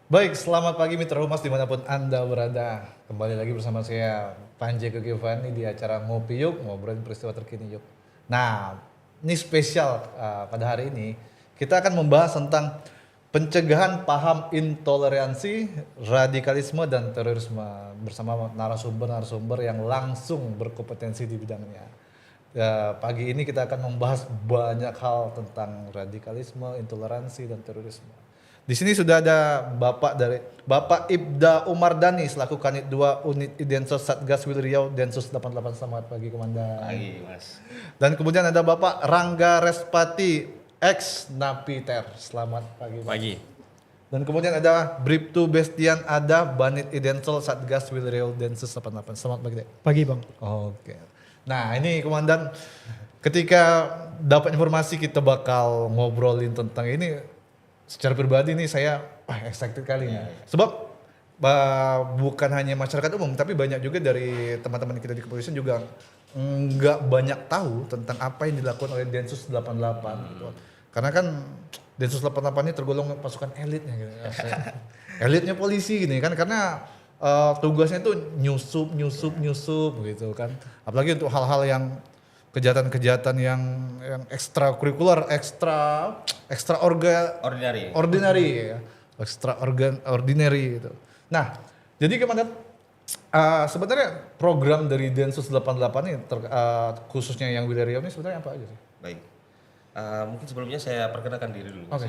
Baik, selamat pagi Mitra Humas dimanapun Anda berada. Kembali lagi bersama saya Panji Kegivani di acara Ngopi Yuk, ngobrolin peristiwa terkini yuk. Nah, ini spesial pada hari ini. Kita akan membahas tentang pencegahan paham intoleransi, radikalisme, dan terorisme bersama narasumber-narasumber yang langsung berkompetensi di bidangnya. Ya, pagi ini kita akan membahas banyak hal tentang radikalisme, intoleransi, dan terorisme. Di sini sudah ada Bapak Ibda Umardani selaku Kanit 2 Unit Idensos Satgas Wil Riau Densus 88. Selamat pagi Komandan. Pagi, Mas. Dan kemudian ada Bapak Rangga Respati ex Napiter. Selamat pagi. Pak. Pagi. Dan kemudian ada Bribtu Bestian ada Banit Idensol Satgas Wil Riau Densus 88. Selamat pagi, Dek. Pagi Bang. Oke. Nah, ini Komandan, ketika dapat informasi kita bakal ngobrolin tentang ini, secara pribadi nih saya excited kali nih. Sebab bukan hanya masyarakat umum, tapi banyak juga dari teman-teman kita di kepolisian juga nggak banyak tahu tentang apa yang dilakukan oleh Densus 88 gitu. Karena kan Densus 88 ini tergolong pasukan elitnya gitu. Elitnya polisi gini kan, karena tugasnya itu nyusup gitu kan. Apalagi untuk hal-hal yang kejahatan-kejahatan yang ekstrakurikuler, ordinary ya. Ordinary gitu. Nah, jadi kemana sebenarnya program dari Densus 88 ini khususnya yang Wil Riau ini sebenarnya apa aja sih? Baik. Mungkin sebelumnya saya perkenalkan diri dulu. Oke.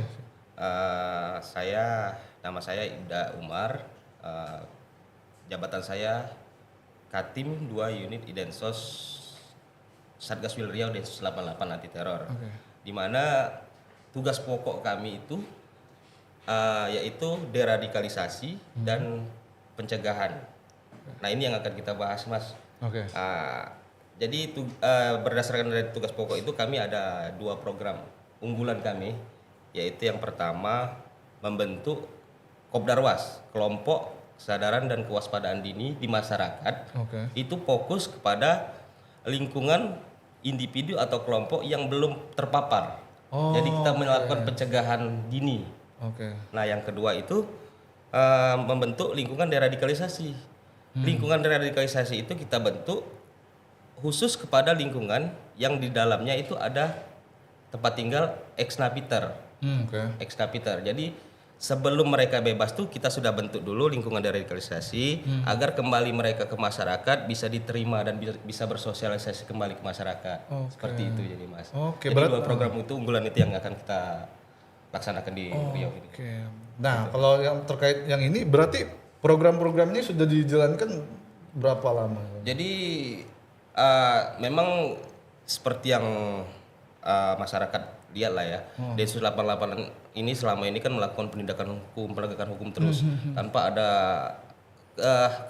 Nama saya Ibda Umar. Jabatan saya Katim 2 Unit Idensos Satgas Wil Riau Densus 88 anti teror. Oke. Di mana tugas pokok kami itu yaitu deradikalisasi dan pencegahan. Nah, ini yang akan kita bahas, Mas. Oke. Jadi berdasarkan dari tugas pokok itu kami ada 2 program unggulan kami, yaitu yang pertama membentuk Kopdarwas, kelompok kesadaran dan kewaspadaan dini di masyarakat. Oke. Itu fokus kepada lingkungan individu atau kelompok yang belum terpapar. Jadi kita melakukan pencegahan dini. Oke. Nah, yang kedua itu membentuk lingkungan deradikalisasi. Lingkungan deradikalisasi itu kita bentuk khusus kepada lingkungan yang di dalamnya itu ada tempat tinggal ex-napiter. Oke. Ex-napiter. Jadi sebelum mereka bebas tuh kita sudah bentuk dulu lingkungan deradikalisasi agar kembali mereka ke masyarakat bisa diterima dan bisa bersosialisasi kembali ke masyarakat. Seperti itu jadi, Mas. Oke, Jadi 2 program itu unggulan itu yang akan kita laksanakan di Riau ini. Oke. Nah, kalau yang terkait yang ini berarti program-program ini sudah dijalankan berapa lama? Jadi memang seperti yang masyarakat lihat lah ya, Densus 88 ini selama ini kan melakukan penegakan hukum terus tanpa ada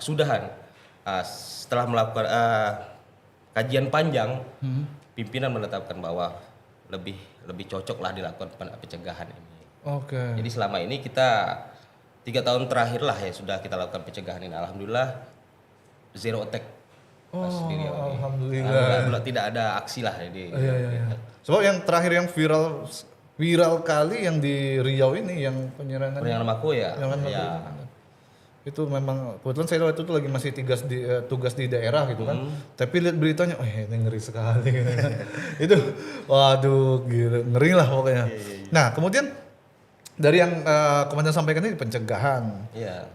kesudahan. Setelah melakukan kajian panjang, pimpinan menetapkan bahwa lebih cocok lah dilakukan pencegahan ini. Oke. Jadi selama ini kita 3 tahun terakhir lah ya sudah kita lakukan pencegahan ini. Alhamdulillah zero attack. Alhamdulillah tidak ada aksi lah jadi. Iya. Sebab yang terakhir yang viral kali yang di Riau ini yang penyerangan Mako ya. Ya. Itu memang kebetulan saya waktu itu lagi masih tugas di daerah gitu kan. Tapi lihat beritanya, ini ngeri sekali. Itu waduh gila, ngeri lah pokoknya. Nah, kemudian dari yang Komandan sampaikan ini pencegahan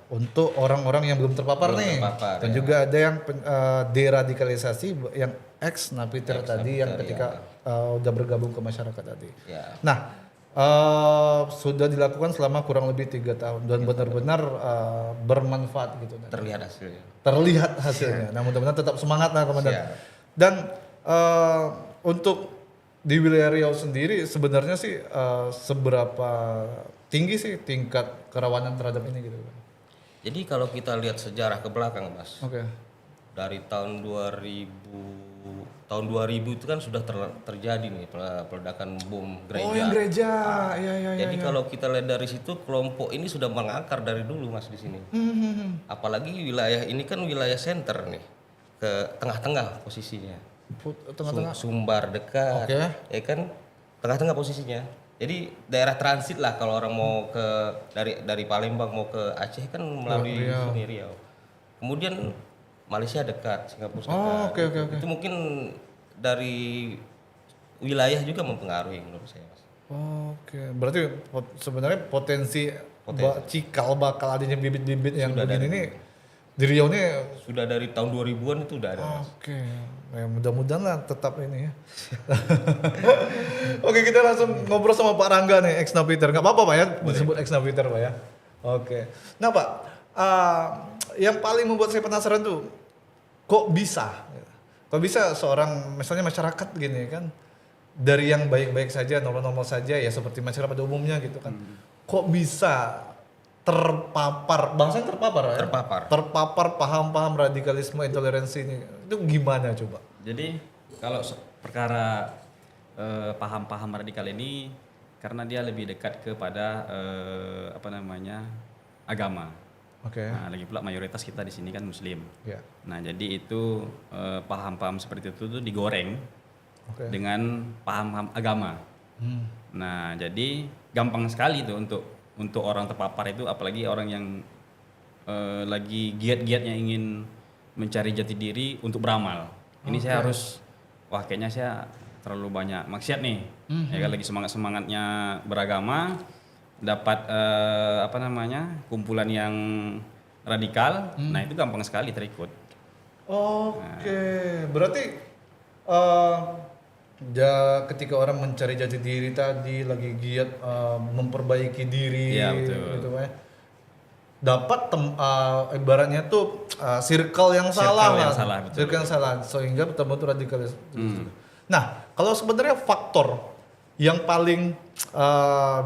untuk orang-orang yang belum terpapar nih. Dan juga ada yang deradikalisasi yang ex-napiter tadi yang ketika udah bergabung ke masyarakat tadi. Nah, sudah dilakukan selama kurang lebih 3 tahun dan benar-benar bermanfaat gitu. Terlihat hasilnya. Nah, mudah-mudahan tetap semangat lah Komandan. Dan untuk di wilayah Riau sendiri sebenarnya sih seberapa tinggi sih tingkat kerawanan terhadap ini gitu? Jadi kalau kita lihat sejarah ke belakang, Mas. Oke. Dari tahun 2000 itu kan sudah terjadi nih peledakan bom gereja. Oh, yang gereja. Iya. Jadi kalau kita lihat dari situ kelompok ini sudah mengakar dari dulu, Mas, di sini. Apalagi wilayah ini kan wilayah center nih. Ke tengah-tengah posisinya. Tengah-tengah. Sumbar dekat. Ya kan tengah-tengah posisinya. Jadi daerah transit lah kalau orang mau ke dari Palembang mau ke Aceh kan melalui Riau. sini Riau. Kemudian Malaysia dekat, Singapura dekat. Oh, oke, oke, oke. Itu mungkin dari wilayah juga mempengaruhi menurut saya, Mas. Oke, berarti sebenarnya potensi. Cikal bakal adanya bibit-bibit yang Sudah begini nih di Riau ini. Sudah dari tahun 2000-an itu udah ada, Mas. Oke, ya, mudah-mudahan lah tetap ini ya. Oke, kita langsung ngobrol sama Pak Rangga nih, ex Napiter. Nggak apa-apa Pak ya, disebut ex Napiter Pak ya. Oke, nah Pak, yang paling membuat saya penasaran tuh, kok bisa seorang misalnya masyarakat gini kan, dari yang baik-baik saja, normal-normal saja ya seperti masyarakat pada umumnya gitu kan, kok bisa terpapar, bangsanya terpapar ya? Terpapar paham-paham radikalisme intoleransi ini, itu gimana coba? Jadi kalau perkara paham-paham radikal ini karena dia lebih dekat kepada agama. Oke. Nah, lagi pula mayoritas kita di sini kan Muslim. Ya. Nah, jadi itu paham-paham seperti itu tuh digoreng Oke. dengan paham-paham agama. Nah, jadi gampang sekali tuh untuk orang terpapar itu, apalagi orang yang lagi giat-giatnya ingin mencari jati diri untuk beramal. Ini saya harus, kayaknya saya terlalu banyak maksiat nih. Ya kan lagi semangat-semangatnya beragama, dapat kumpulan yang radikal, nah itu gampang sekali terikut. Oke, berarti ketika orang mencari jati diri tadi, lagi giat memperbaiki diri, Iya, betul. gitu ya, dapat ibaratnya tuh circle yang salah, betul. circle yang salah, sehingga betul-betul radikalis. Nah, kalau sebenarnya faktor yang paling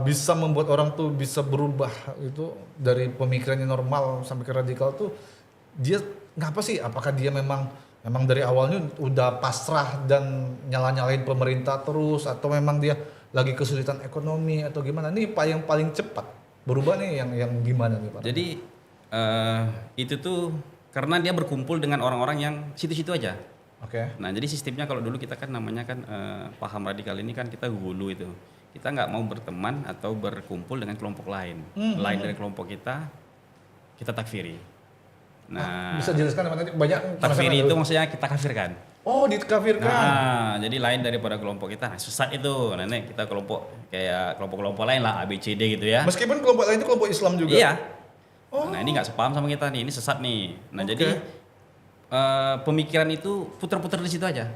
bisa membuat orang tuh bisa berubah itu dari pemikirannya normal sampai ke radikal tuh, dia ngapa sih? Apakah dia memang dari awalnya udah pasrah dan nyala-nyalain pemerintah terus, atau memang dia lagi kesulitan ekonomi atau gimana? Nih Pak yang paling cepat berubah nih yang gimana nih Pak? Jadi itu tuh karena dia berkumpul dengan orang-orang yang situ-situ aja. Oke. Nah, jadi sistemnya kalau dulu kita kan namanya kan paham radikal ini kan kita gulu itu. Kita nggak mau berteman atau berkumpul dengan kelompok lain. Lain dari kelompok kita takfiri. Nah, Bisa jelaskan apa nanti banyak takfiri itu maksudnya kita kafirkan. Oh, dikafirkan. Nah, jadi lain daripada kelompok kita. Nah, sesat itu. Nah, ini kita kelompok kayak kelompok-kelompok lain lah, A, B, C, D gitu ya. Meskipun kelompok lain itu kelompok Islam juga. Iya. Nah, ini nggak sepaham sama kita nih. Ini sesat nih. Nah, jadi pemikiran itu putar-putar di situ aja.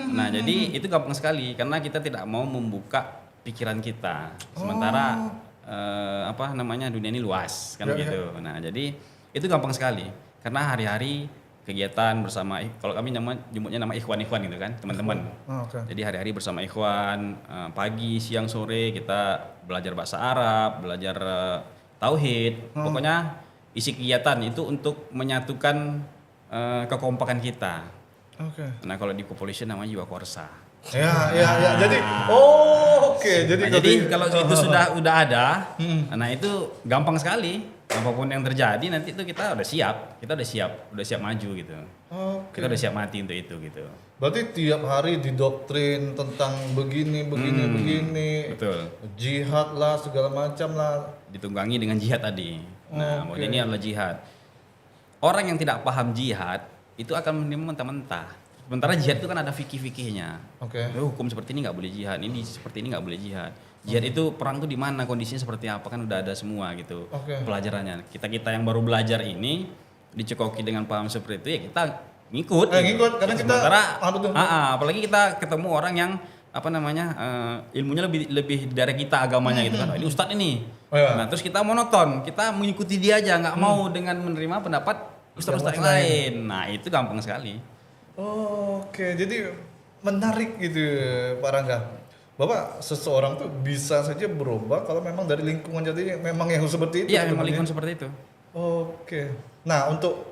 Nah, jadi itu gampang sekali karena kita tidak mau membuka pikiran kita. Sementara dunia ini luas kan gitu. Nah, jadi itu gampang sekali karena hari-hari kegiatan bersama, kalau kami jemputnya nama ikhwan-ikhwan gitu kan, teman-teman. Jadi hari-hari bersama ikhwan, pagi, siang, sore kita belajar bahasa Arab, belajar tauhid. Pokoknya isi kegiatan itu untuk menyatukan kekompakan kita. Nah, kalau di kepolisian namanya jiwa korsa. Ya. Jadi jadi kalau itu sudah ada, nah itu gampang sekali. Apapun yang terjadi nanti itu kita udah siap maju gitu. Kita udah siap mati untuk itu gitu. Berarti tiap hari didoktrin tentang begini. Betul. Jihad lah, segala macam lah. Ditunggangi dengan jihad tadi. Nah, ini adalah jihad. Orang yang tidak paham jihad itu akan menerima mentah-mentah. Sementara jihad itu kan ada fikih-fikihnya. Hukum seperti ini nggak boleh jihad, ini seperti ini nggak boleh jihad. Jihad itu perang tuh di mana, kondisinya seperti apa, kan udah ada semua gitu pelajarannya. Kita yang baru belajar ini dicekoki dengan paham seperti itu ya kita ngikut. Ngikut karena kita apalagi kita ketemu orang yang ilmunya lebih dari kita agamanya gitu kan. Ini ustadz ini. Nah, terus kita monoton, kita mengikuti dia aja, nggak mau dengan menerima pendapat ustadz-ustadz yang lain. Nah, itu gampang sekali. Jadi menarik gitu Pak Rangga. Bapak, seseorang tuh bisa saja berubah kalau memang dari lingkungan, jadi memang yang seperti itu. Iya, memang lingkungan seperti itu. Nah, untuk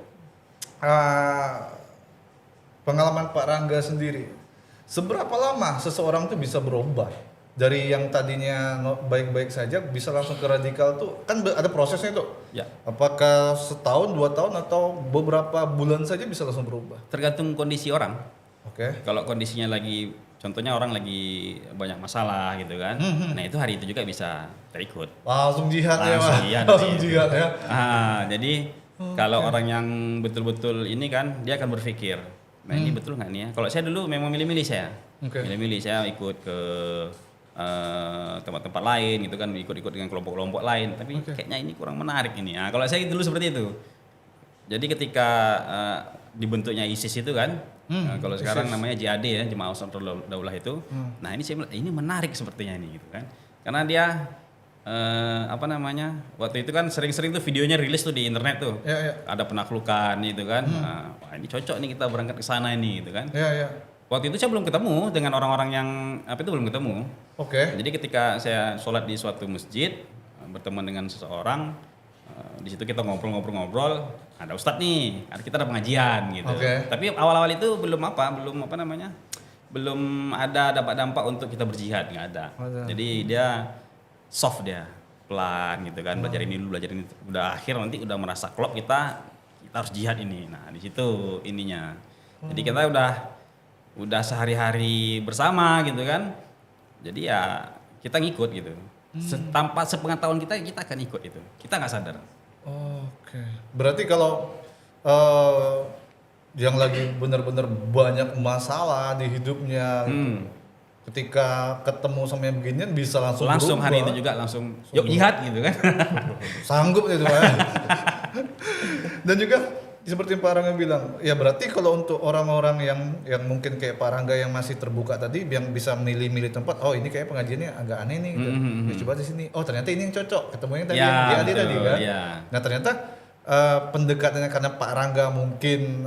pengalaman Pak Rangga sendiri, seberapa lama seseorang tuh bisa berubah dari yang tadinya baik-baik saja bisa langsung ke radikal tuh? Kan ada prosesnya tuh. Ya. Apakah setahun, 2 tahun, atau beberapa bulan saja bisa langsung berubah? Tergantung kondisi orang. Oke. Kalau kondisinya lagi contohnya orang lagi banyak masalah gitu kan. Nah itu hari itu juga bisa kita ikut. Langsung jihad ya, Langsung Pak. jihad, Langsung iya. jihad ya. Jadi kalau orang yang betul-betul ini kan dia akan berpikir, nah ini betul nggak nih ya? Kalau saya dulu memang milih-milih saya, Oke. milih-milih saya ikut ke tempat-tempat lain gitu kan, ikut-ikut dengan kelompok-kelompok lain. Tapi kayaknya ini kurang menarik ini. Nah, kalau saya dulu seperti itu. Jadi ketika dibentuknya ISIS itu kan, kalau sekarang namanya JAD ya, Jemaah Ansarul Daulah itu. Nah ini saya bilang, ini menarik sepertinya ini gitu kan. Karena dia waktu itu kan sering-sering tuh videonya rilis tuh di internet tuh. Ya, ya. Ada penaklukan gitu kan. Nah, wah ini cocok nih kita berangkat ke sana ini gitu kan. Ya, ya. Waktu itu saya belum ketemu dengan orang-orang yang belum ketemu. Oke. Jadi ketika saya sholat di suatu masjid, berteman dengan seseorang, di situ kita ngobrol-ngobrol, ada ustadz nih, kita ada pengajian gitu. Oke. Tapi awal-awal itu belum ada dampak-dampak untuk kita berjihad, nggak ada. Jadi dia soft dia, pelan gitu kan, belajar ini dulu, belajar ini. Udah akhir nanti udah merasa klop kita harus jihad ini. Nah di situ ininya. Jadi kita udah sehari-hari bersama gitu kan. Jadi ya kita ngikut gitu. Tanpa sepengetahuan kita akan ikut itu. Kita nggak sadar. Oke. Berarti kalau yang lagi benar-benar banyak masalah di hidupnya, gitu, ketika ketemu sama yang beginian bisa langsung Hari berubah. itu juga langsung yuk jihad gitu kan. Sanggup itu ya. Dan juga seperti Pak Rangga bilang, ya berarti kalau untuk orang-orang yang mungkin kayak Pak Rangga yang masih terbuka tadi, yang bisa milih-milih tempat, oh ini kayak pengajiannya agak aneh nih, gitu. Ya, coba di sini. Oh ternyata ini yang cocok, ketemunya tadi yang dia tadi kan. Ya. Nah ternyata pendekatannya karena Pak Rangga mungkin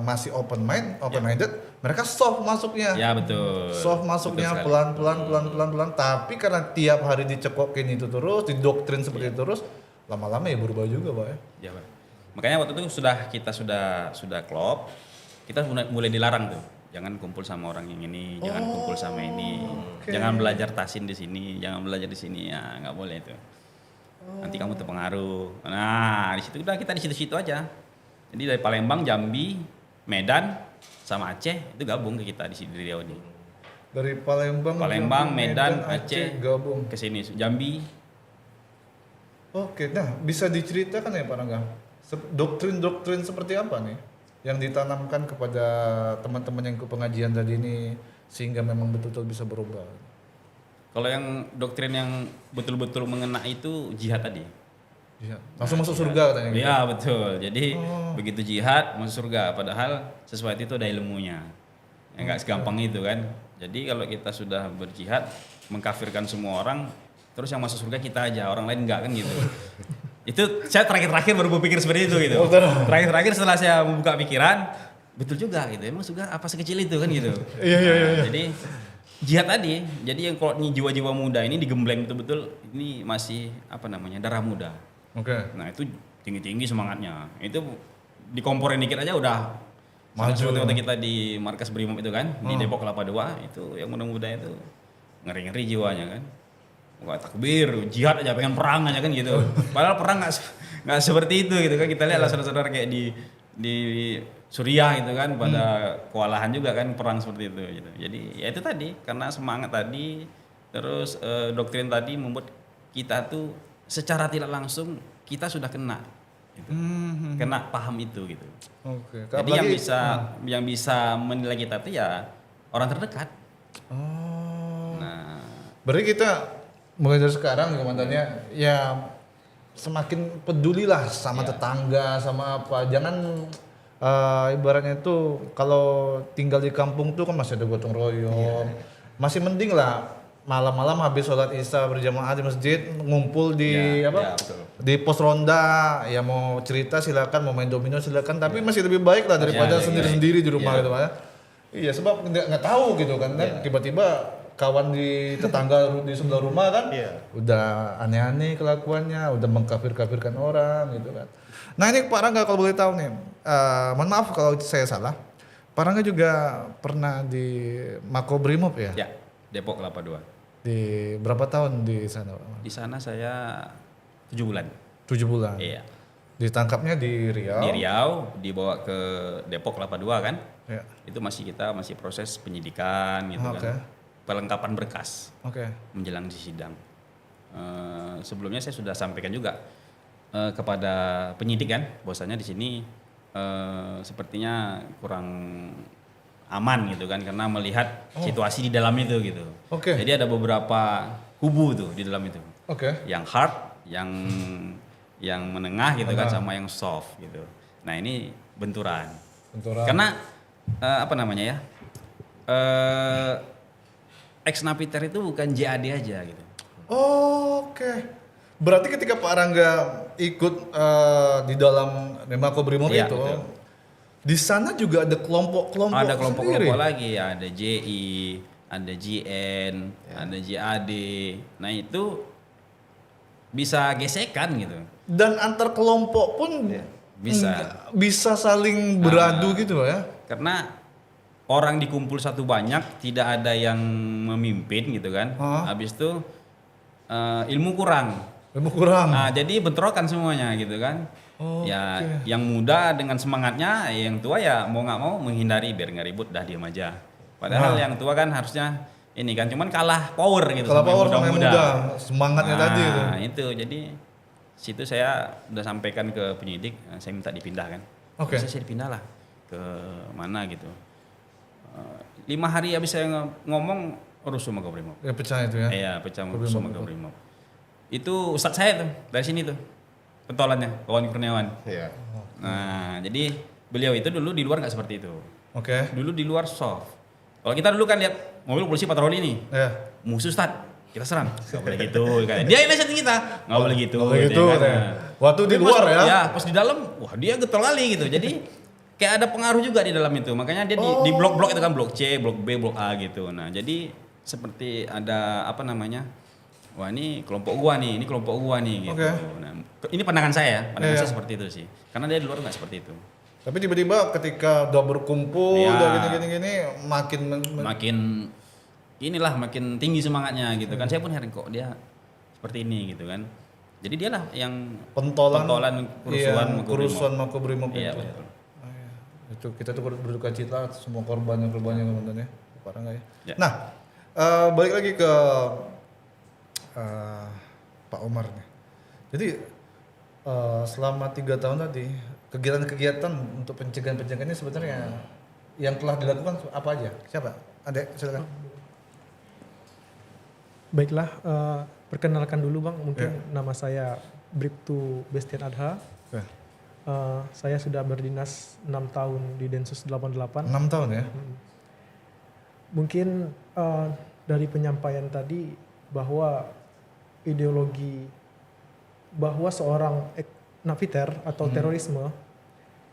masih open minded, mereka soft masuknya. Ya betul. Soft masuknya Betul pelan-pelan, tapi karena tiap hari dicekokin itu terus, didoktrin seperti itu terus, lama-lama ya berubah juga, Pak ya. Ya, Pak. Makanya waktu itu kita sudah klop, kita mulai dilarang tuh. Jangan kumpul sama orang yang ini, jangan kumpul sama ini. Jangan belajar tasin di sini, jangan belajar di sini, ya nggak boleh itu. Nanti kamu terpengaruh. Nah, kita di situ-situ aja. Jadi dari Palembang, Jambi, Medan sama Aceh itu gabung ke kita di sini di Riau ini. Dari Palembang, Medan, Aceh gabung ke sini, Jambi. Oke, nah bisa diceritakan ya Pak Rangga, doktrin-doktrin seperti apa nih yang ditanamkan kepada teman-teman yang ke pengajian tadi ini sehingga memang betul-betul bisa berubah? Kalau yang doktrin yang betul-betul mengena itu jihad tadi. Iya. Langsung masuk surga katanya gitu. Iya betul. Jadi begitu jihad masuk surga. Padahal sesuatu itu ada ilmunya. Ya nggak segampang itu kan. Jadi kalau kita sudah berjihad mengkafirkan semua orang, terus yang masuk surga kita aja, orang lain enggak kan gitu. Itu saya terakhir baru berpikir seperti itu gitu. Terakhir setelah saya membuka pikiran, betul juga gitu. Emang surga apa sekecil itu kan gitu. Iya. Jadi jihad tadi, jadi yang kalau jiwa-jiwa muda ini digembleng betul-betul, ini masih darah muda. Oke. Nah itu tinggi-tinggi semangatnya. Itu dikomporin dikit aja udah Maju. seperti waktu kita di markas Brimob itu kan, di Depok Kelapa II, itu yang muda-muda itu ngeri-ngeri jiwanya kan. Wah takbir, jihad aja, pengen perang aja kan gitu. Padahal perang nggak seperti itu gitu kan. Kita lihat lah saudara-saudara kayak di Suriah gitu kan, pada kewalahan juga kan perang seperti itu gitu. Jadi ya itu tadi, karena semangat tadi, terus doktrin tadi membuat kita tuh secara tidak langsung kita sudah kena gitu. Kena paham itu gitu. Oke. Jadi yang bisa menilai kita tuh ya orang terdekat. Oh. Nah, Berarti kita mulai dari sekarang komandannya ya semakin pedulilah sama tetangga, sama apa. Jangan ibaratnya itu kalau tinggal di kampung tuh kan masih ada gotong royong. Masih mending lah malam-malam habis sholat isya berjamaah di masjid ngumpul di betul. di pos ronda, ya mau cerita silakan, mau main domino silakan, tapi masih lebih baik lah daripada sendiri-sendiri di rumah gitu ya. Iya, sebab nggak tahu gitu kan, tiba-tiba kawan di tetangga di sebelah rumah kan udah aneh-aneh kelakuannya, udah mengkafir-kafirkan orang gitu kan. Nah ini Pak Rangga kalau boleh tahu nih, mohon maaf kalau saya salah, Pak Rangga juga pernah di Makobrimob ya? Ya, Depok Kelapa II. Di berapa tahun di sana? Di sana saya 7 bulan. 7 bulan. Iya. Di Ditangkapnya di Riau. Di Riau, dibawa ke Depok Kelapa II kan. Ya. Itu kita masih proses penyidikan gitu Oke. kan. Pelengkapan berkas Oke. menjelang di sidang. Sebelumnya saya sudah sampaikan juga kepada penyidik kan, bahwasanya di sini sepertinya kurang aman gitu kan, karena melihat situasi di dalam itu gitu. Oke. Jadi ada beberapa kubu tuh di dalam itu, Oke. yang hard, yang menengah gitu kan, sama yang soft gitu. Nah ini benturan. Karena apa namanya ya? Ex Napiter itu bukan JAD aja gitu. Oke. Berarti ketika Pak Rangga ikut di dalam Makobrimob Iya, itu, betul. di sana juga ada kelompok-kelompok Ada sendiri. kelompok-kelompok lagi, ada JI, ada JN, ada JAD. Nah itu bisa gesekan gitu. Dan antar kelompok pun Bisa. bisa saling beradu gitu ya. Karena orang dikumpul satu banyak, tidak ada yang memimpin gitu kan. Habis itu ilmu kurang. Ilmu kurang. Nah, jadi bentrokan semuanya gitu kan. Ya, yang muda dengan semangatnya, yang tua ya mau nggak mau menghindari biar nggak ribut, dah diam aja. Padahal yang tua kan harusnya ini kan, cuman kalah power gitu. Kalau power sama yang muda. muda, semangatnya tadi itu. Nah itu jadi situ saya udah sampaikan ke penyidik, saya minta dipindah kan. Oke. Bisa saya dipindah lah ke mana gitu. 5 hari habis saya ngomong rusuh Makobrimob. Ya pecah itu ya. Iya, pecah rusuh Makobrimob. Itu ustadz saya tuh dari sini tuh pentolannya, Kawan Kurniawan. Iya. Nah jadi beliau itu dulu di luar nggak seperti itu. Oke. Dulu di luar soft. Kalau kita dulu kan lihat mobil polisi patroli nih, Ya. musuh ustadz, kita serang. Gak boleh gitu kan. Dia yang nasihatin kita, nggak boleh gitu. Nggak boleh gitu, kan. katanya. Waktu di Tapi luar pas, ya. Ya, pas di dalam, wah dia getol kali gitu. Jadi kayak ada pengaruh juga di dalam itu. Makanya dia di blok-blok itu kan, blok C, blok B, blok A gitu. Nah jadi seperti ada apa namanya? Wah ini kelompok gua nih, ini kelompok gua nih gitu. Oke. Nah, ini pandangan saya, pandangan Iya. saya seperti itu sih. Karena dia di luar nggak seperti itu. Tapi tiba-tiba ketika udah berkumpul, Ya. udah gini-gini makin Makin makin tinggi semangatnya gitu kan. Saya pun heran kok dia seperti ini gitu kan. Jadi dialah yang pentolan kerusuhan iya, Makobrimob. kerusuhan Makobrimob Iya itu. betul. Ah, iya. Itu kita tuh berduka cita atas semua korbannya sebenarnya. Parah nggak ya? Ya. Nah, balik lagi ke Pak Omar nih. Jadi selama 3 tahun tadi kegiatan-kegiatan untuk pencegahan-pencegahannya sebenarnya yang telah dilakukan apa aja? Siapa? Adek, silakan. Baiklah, perkenalkan dulu Bang, mungkin nama saya Bribtu Bestian Adha. Oke. Saya sudah berdinas 6 tahun di Densus 88. 6 tahun ya? Mungkin dari penyampaian tadi bahwa ideologi bahwa seorang napiter atau terorisme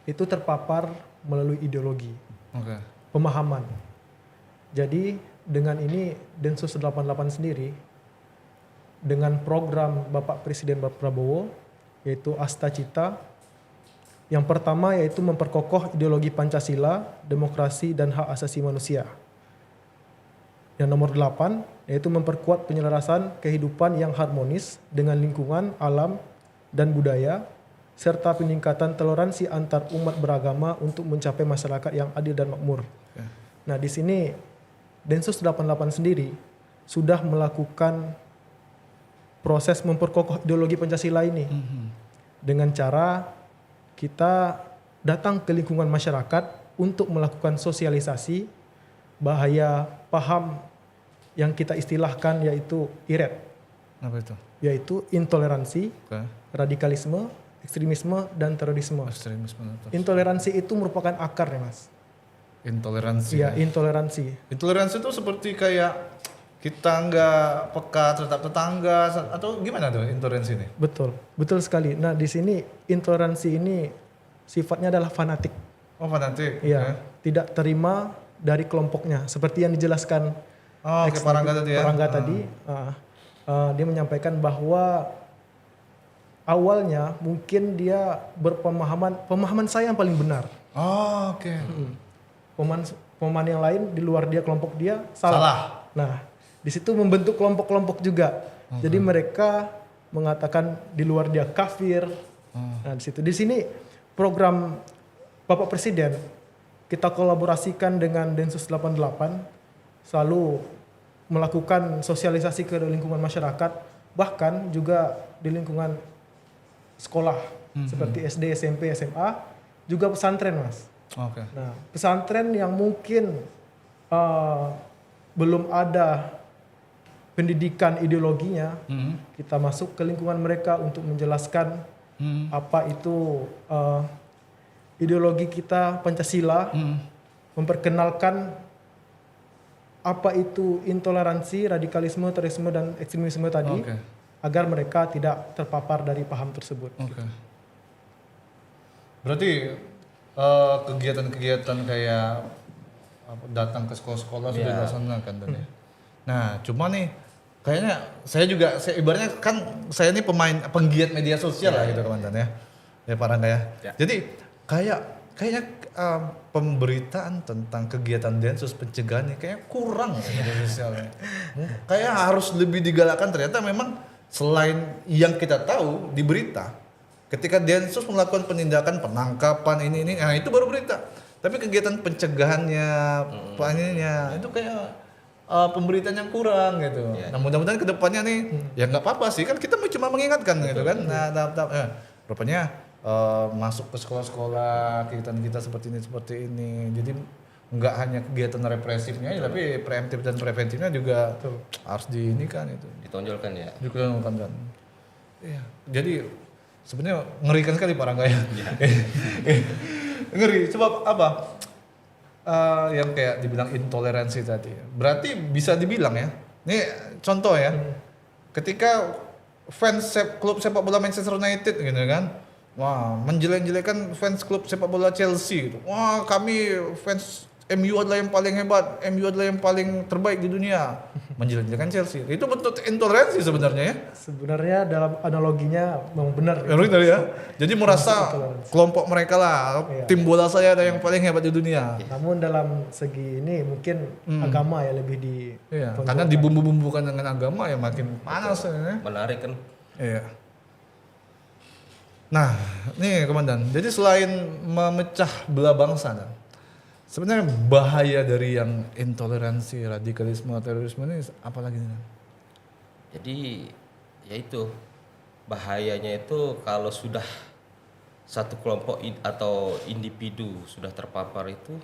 itu terpapar melalui ideologi, Oke. pemahaman. Jadi dengan ini Densus 88 sendiri dengan program Bapak Presiden Bapak Prabowo yaitu Asta Cita, yang pertama yaitu memperkokoh ideologi Pancasila, demokrasi dan hak asasi manusia. Yang nomor 8 yaitu memperkuat penyelarasan kehidupan yang harmonis dengan lingkungan, alam dan budaya serta peningkatan toleransi antar umat beragama untuk mencapai masyarakat yang adil dan makmur. Nah, di sini Densus 88 sendiri sudah melakukan proses memperkokoh ideologi Pancasila ini dengan cara kita datang ke lingkungan masyarakat untuk melakukan sosialisasi bahaya paham yang kita istilahkan yaitu IRED, Apa itu? yaitu intoleransi, Oke. radikalisme, ekstremisme, dan terorisme. Ekstremisme itu. Intoleransi itu merupakan akarnya, Mas. Intoleransi. Ya, intoleransi. Intoleransi itu seperti kayak kita nggak peka terhadap tetangga atau gimana tuh intoleransi ini? Betul, betul sekali. Nah, di sini intoleransi ini sifatnya adalah fanatik. Oh fanatik. Ya, tidak terima dari kelompoknya. Seperti yang dijelaskan Oh, kayak Parangga tadi ya. Parangga tadi, dia menyampaikan bahwa awalnya mungkin dia pemahaman saya yang paling benar. Oh, oke. Pemahaman yang lain di luar dia kelompok dia salah. Nah, di situ membentuk kelompok-kelompok juga. Jadi mereka mengatakan di luar dia kafir, Nah, di sini program Bapak Presiden kita kolaborasikan dengan Densus 88 selalu melakukan sosialisasi ke lingkungan masyarakat, bahkan juga di lingkungan sekolah seperti SD, SMP, SMA, juga pesantren, Mas. Oke. Nah, pesantren yang mungkin belum ada pendidikan ideologinya, kita masuk ke lingkungan mereka untuk menjelaskan apa itu ideologi kita Pancasila, memperkenalkan apa itu intoleransi, radikalisme, terorisme, dan ekstremisme tadi, Oke. agar mereka tidak terpapar dari paham tersebut. Oke. Berarti kegiatan-kegiatan kayak datang ke sekolah-sekolah sudah dilaksanakan tadi. Nah, cuma nih kayaknya saya ibaratnya kan saya ini penggiat media sosial lah gitu Komandan ya. Ya Pak Rangga ya. Jadi kayaknya pemberitaan tentang kegiatan Densus pencegahan ini kayak kurang ya media sosialnya. Kayak harus lebih digalakkan, ternyata memang selain yang kita tahu di berita, ketika Densus melakukan penindakan penangkapan ini, nah itu baru berita. Tapi kegiatan pencegahannya, ininya itu kayak pemberitaan yang kurang gitu. Nah mudah-mudahan kedepannya nih, ya nggak apa-apa sih kan kita cuma mengingatkan gitu kan. Nah rupanya masuk ke sekolah-sekolah kegiatan kita seperti ini. Jadi nggak hanya kegiatan represifnya, tapi preemptif dan preventifnya juga harus diinikan itu. Ditonjolkan ya. Ditonjolkan kan. Iya. Jadi sebenarnya ngerikan sekali Pak Rangga ya. Ngeri. Sebab apa? Yang kayak dibilang intoleransi tadi. Berarti bisa dibilang ya. Ini contoh ya. Ketika fans klub sepak bola Manchester United gitu kan. Wah, menjelek-jelekan fans klub sepak bola Chelsea gitu. Wah, kami fans MU adalah yang paling hebat, MU adalah yang paling terbaik di dunia. Menjelek-jelekan Chelsea. Itu bentuk intoleransi sebenarnya ya. Sebenarnya dalam analoginya memang benar. Benar ya. Jadi merasa kelompok mereka lah, Iya. tim bola saya ada yang paling hebat di dunia. Namun dalam segi ini mungkin agama ya lebih di Iya, karena dibumbu-bumbukan dengan agama ya makin panas ya. Menarik kan. Iya. Nah, nih Komandan. Jadi selain memecah belah bangsa, Dan, sebenarnya bahaya dari yang intoleransi, radikalisme, terorisme ini apa lagi nih? Dan? Jadi ya itu bahayanya itu kalau sudah satu kelompok atau individu sudah terpapar itu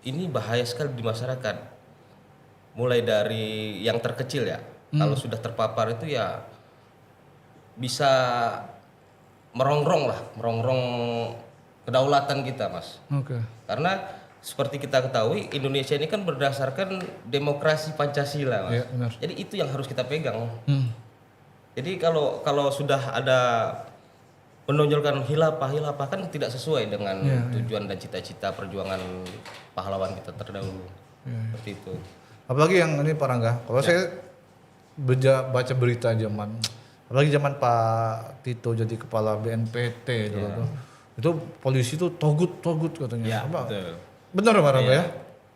ini bahaya sekali di masyarakat. Mulai dari yang terkecil ya. Kalau sudah terpapar itu ya bisa merongrong kedaulatan kita, Mas. Oke. Karena seperti kita ketahui Indonesia ini kan berdasarkan demokrasi Pancasila, Mas. Iya, benar. Jadi itu yang harus kita pegang. Jadi kalau sudah ada menonjolkan khilafah kan tidak sesuai dengan tujuan dan cita-cita perjuangan pahlawan kita terdahulu. Seperti itu. Apalagi yang ini Pak Rangga, kalau saya baca berita apalagi zaman Pak Tito jadi kepala BNPT dulu tuh. Itu polisi tuh togut katanya. Ya, Apa? betul. Benar Pak Rangga ya?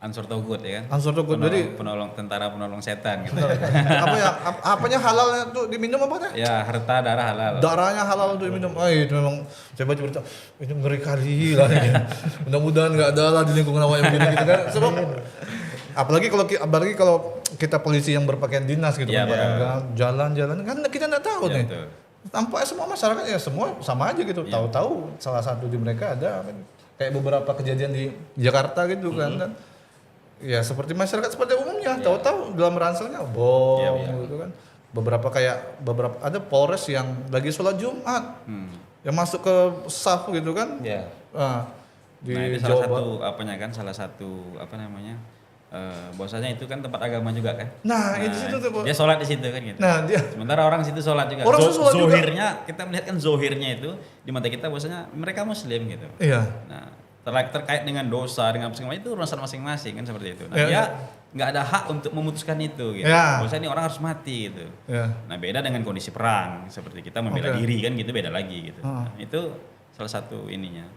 Ansur Togut ya kan. Ansur Togut, jadi tentara penolong setan gitu. apanya halal tuh diminum apa teh? Ya, harta darah halal. Darahnya halal untuk diminum. Itu memang saya baca berita itu ngeri kali lah ini. Mudah-mudahan nggak ada lah di lingkungan awak yang begini gitu kan. Sebab apalagi kalau kita polisi yang berpakaian dinas gitu kan, jalan-jalan kan kita nggak tahu nih. Betul. Tampaknya semua masyarakat ya semua sama aja gitu. Tahu-tahu salah satu di mereka ada kan. Kayak beberapa kejadian di Jakarta gitu kan. Dan ya seperti masyarakat seperti umumnya, tahu-tahu dalam ranselnya bom gitu kan. Beberapa ada Polres yang lagi sholat Jumat, yang masuk ke saf gitu kan. Ya. Di Nah, itu Jawa salah satu bahwasanya itu kan tempat agama juga kan. Nah, itu situ tuh, Pak. Dia sholat di situ kan gitu. Nah, dia Sementara orang situ sholat juga. Orang situ sholat juga. Zohirnya kita melihat kan zohirnya itu di mata kita bahwasanya mereka Muslim gitu. iya. Nah, terkait dengan dosa dengan masing-masing itu urusan masing-masing kan seperti itu. Nah, Ya, dia nggak ada hak untuk memutuskan itu gitu. Ya. Bahwasanya ini orang harus mati gitu. Ya. Nah, beda dengan kondisi perang seperti kita membela diri kan gitu beda lagi gitu. Nah, itu salah satu ininya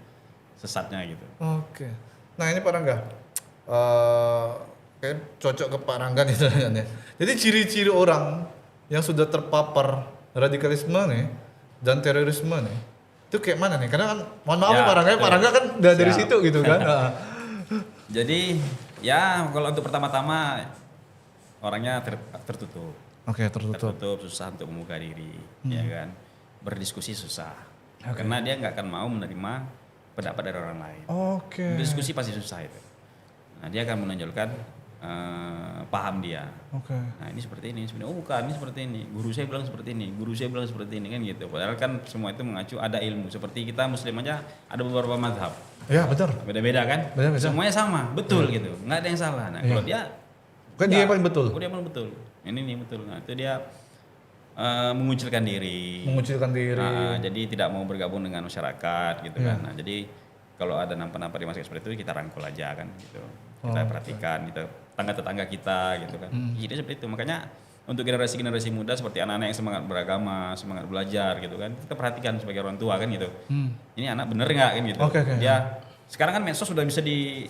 sesatnya gitu. Oke. Nah, ini Pak Rangga. Kayak cocok ke Pak Rangga nih ya. Jadi ciri-ciri orang yang sudah terpapar radikalisme nih dan terorisme nih itu kayak mana nih? Karena kan mohon maaf Ya, Pak Rangga, betul. Pak Rangga kan udah dari Siap. situ gitu kan. Jadi ya kalau untuk pertama-tama orangnya tertutup. Oke, tertutup. Tertutup, susah untuk membuka diri, ya kan. Berdiskusi susah. Karena dia nggak akan mau menerima pendapat dari orang lain. Oke. Berdiskusi pasti susah itu. Nah, dia akan menonjolkan paham dia. Oke. Nah, ini seperti ini, sebenarnya oh bukan, ini seperti ini. Guru saya bilang seperti ini, guru saya bilang seperti ini kan gitu. Padahal kan semua itu mengacu ada ilmu. Seperti kita muslim aja ada beberapa mazhab. Ya, benar. Beda-beda kan? Beda-beda. Semuanya sama, betul gitu. Nggak ada yang salah. Nah, kalau dia Kan dia yang paling betul. oh, dia paling betul. Ini nih betul. Nah, itu dia mengucilkan diri. Mengucilkan diri. Nah, jadi tidak mau bergabung dengan masyarakat gitu kan. Nah, jadi kalau ada nampak-nampak di masyarakat seperti itu kita rangkul aja kan gitu. Kita perhatikan, kita tetangga kita gitu kan. Jadi seperti itu. Makanya untuk generasi-generasi muda seperti anak-anak yang semangat beragama, semangat belajar gitu kan. Kita perhatikan sebagai orang tua kan gitu. Ini anak bener nggak kan gitu. Oke. Dia sekarang kan medsos sudah bisa di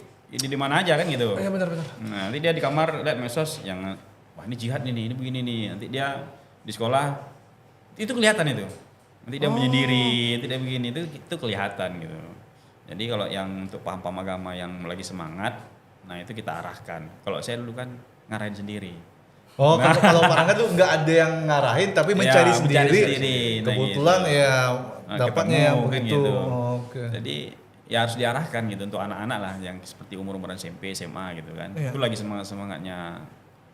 mana aja kan gitu. Iya benar. Nah, nanti dia di kamar lihat medsos yang wah ini jihad ini begini nih. Nanti dia di sekolah itu kelihatan itu. Nanti dia menyendiri, nanti dia begini itu kelihatan gitu. Jadi kalau yang untuk paham-paham agama yang lagi semangat, nah itu kita arahkan. Kalau saya dulu kan ngarahin sendiri. Oh, kalau Pak Rangga tuh nggak ada yang ngarahin tapi mencari Ya, sendiri. mencari sendiri. Nah, Kebetulan gitu. ya Nah, dapatnya ketemu, yang kan begitu. gitu. Oh, oke. Jadi ya harus diarahkan gitu untuk anak-anak lah yang seperti umur-umuran SMP, SMA gitu kan. Iya. Itu lagi semangat-semangatnya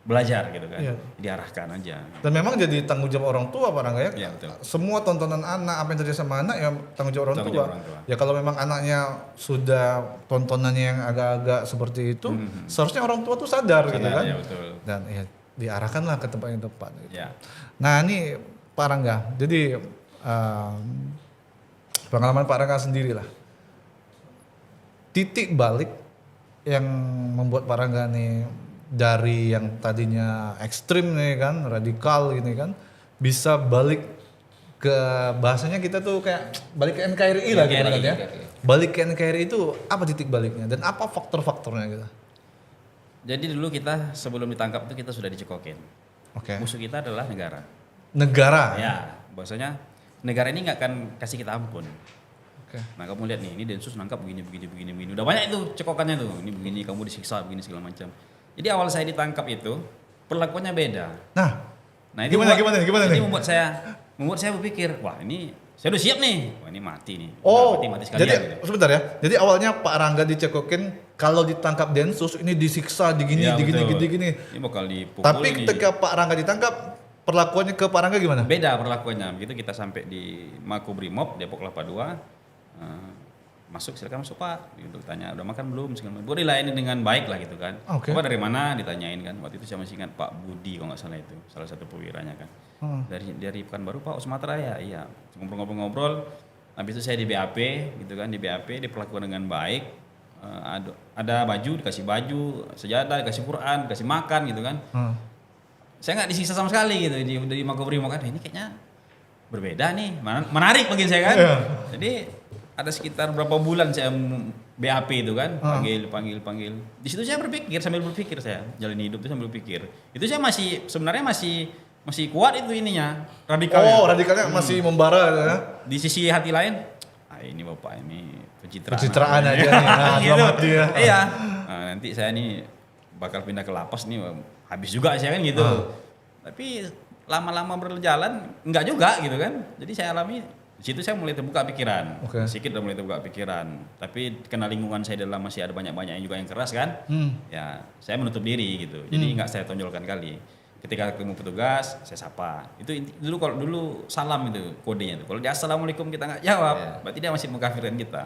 belajar gitu kan. Iya. Diarahkan aja. Dan memang jadi tanggung jawab orang tua Pak Rangga ya. Iya, betul. Semua tontonan anak apa yang terjadi sama anak ya tanggung jawab orang Tanggung tua. jawab orang tua. Ya kalau memang anaknya sudah tontonannya yang agak-agak seperti itu, seharusnya orang tua tuh sadar gitu kan. Ya betul. Dan ya diarahkanlah ke tempat yang tepat. Gitu. Ya. Nah ini Pak Rangga, jadi pengalaman Pak Rangga sendiri lah. Titik balik yang membuat Pak Rangga nih dari yang tadinya ekstrim nih kan, radikal gini kan, bisa balik ke bahasanya kita tuh kayak balik ke NKRI lah gitu kan ya. NKRI. Balik ke NKRI itu apa titik baliknya dan apa faktor-faktornya gitu? Jadi dulu kita sebelum ditangkap itu kita sudah dicekokin. Oke. Musuh kita adalah negara. Negara. Ya, bahwasanya negara ini nggak akan kasih kita ampun. Oke. Nah kamu lihat nih, ini Densus nangkap begini. Udah banyak itu cekokannya tuh. Ini begini, kamu disiksa begini segala macam. Jadi awal saya ditangkap itu perlakuannya beda. Nah, itu gimana ini nih? membuat saya berpikir, wah ini saya udah siap nih. Wah ini mati nih. Oh, mati sekalian. jadi gitu. sebentar ya. Jadi awalnya Pak Rangga dicekokin kalau ditangkap Densus ini disiksa digini Iya, betul. gini. Ini bakal dipukul. Tapi ini. ketika Pak Rangga ditangkap perlakuannya ke Pak Rangga gimana? Beda perlakuannya. Begitu kita sampai di Makobrimob Depok Kelapa II, silakan masuk Pak. Gitu tanya, udah makan belum? Segala macam. Dilayani dengan baik lah gitu kan. Oke. Bapak dari mana? Ditanyain kan. Waktu itu saya masih ingat Pak Budi kalau nggak salah itu, salah satu perwiranya kan. Dari Pekanbaru Pak, Sumatera ya. Iya. Ngobrol-ngobrol. Habis itu saya di BAP gitu kan, di BAP diperlakukan dengan baik. Ada baju, dikasih baju, sejadah, dikasih Quran, dikasih makan gitu kan. Saya nggak disiksa sama sekali gitu di Makobrimob kan. Ini kayaknya berbeda nih, menarik bagi saya kan. Iya. Jadi ada sekitar berapa bulan saya BAP itu kan, panggil. Di situ saya sambil berpikir saya jalan hidup itu sambil berpikir. Itu saya sebenarnya masih kuat itu ininya, radikalnya. Oh, radikalnya masih membara ya. Di sisi hati lain, ini bapak ini Pencitraan aja nih. Nah, gitu. selamat dia. Iya. Nah, nanti saya nih bakal pindah ke lapas nih, habis juga saya kan gitu. Tapi lama-lama berjalan enggak juga gitu kan. Jadi saya alami di situ saya mulai terbuka pikiran. Oke. Sedikit udah mulai terbuka pikiran. Tapi karena lingkungan saya dalam masih ada banyak-banyak yang juga yang keras kan. Ya, saya menutup diri gitu. Jadi enggak saya tonjolkan kali. Ketika ketemu petugas, saya sapa. Itu dulu kalau dulu salam itu kodenya itu. Kalau dia assalamualaikum kita nggak jawab, berarti dia masih mengkafirkan kita.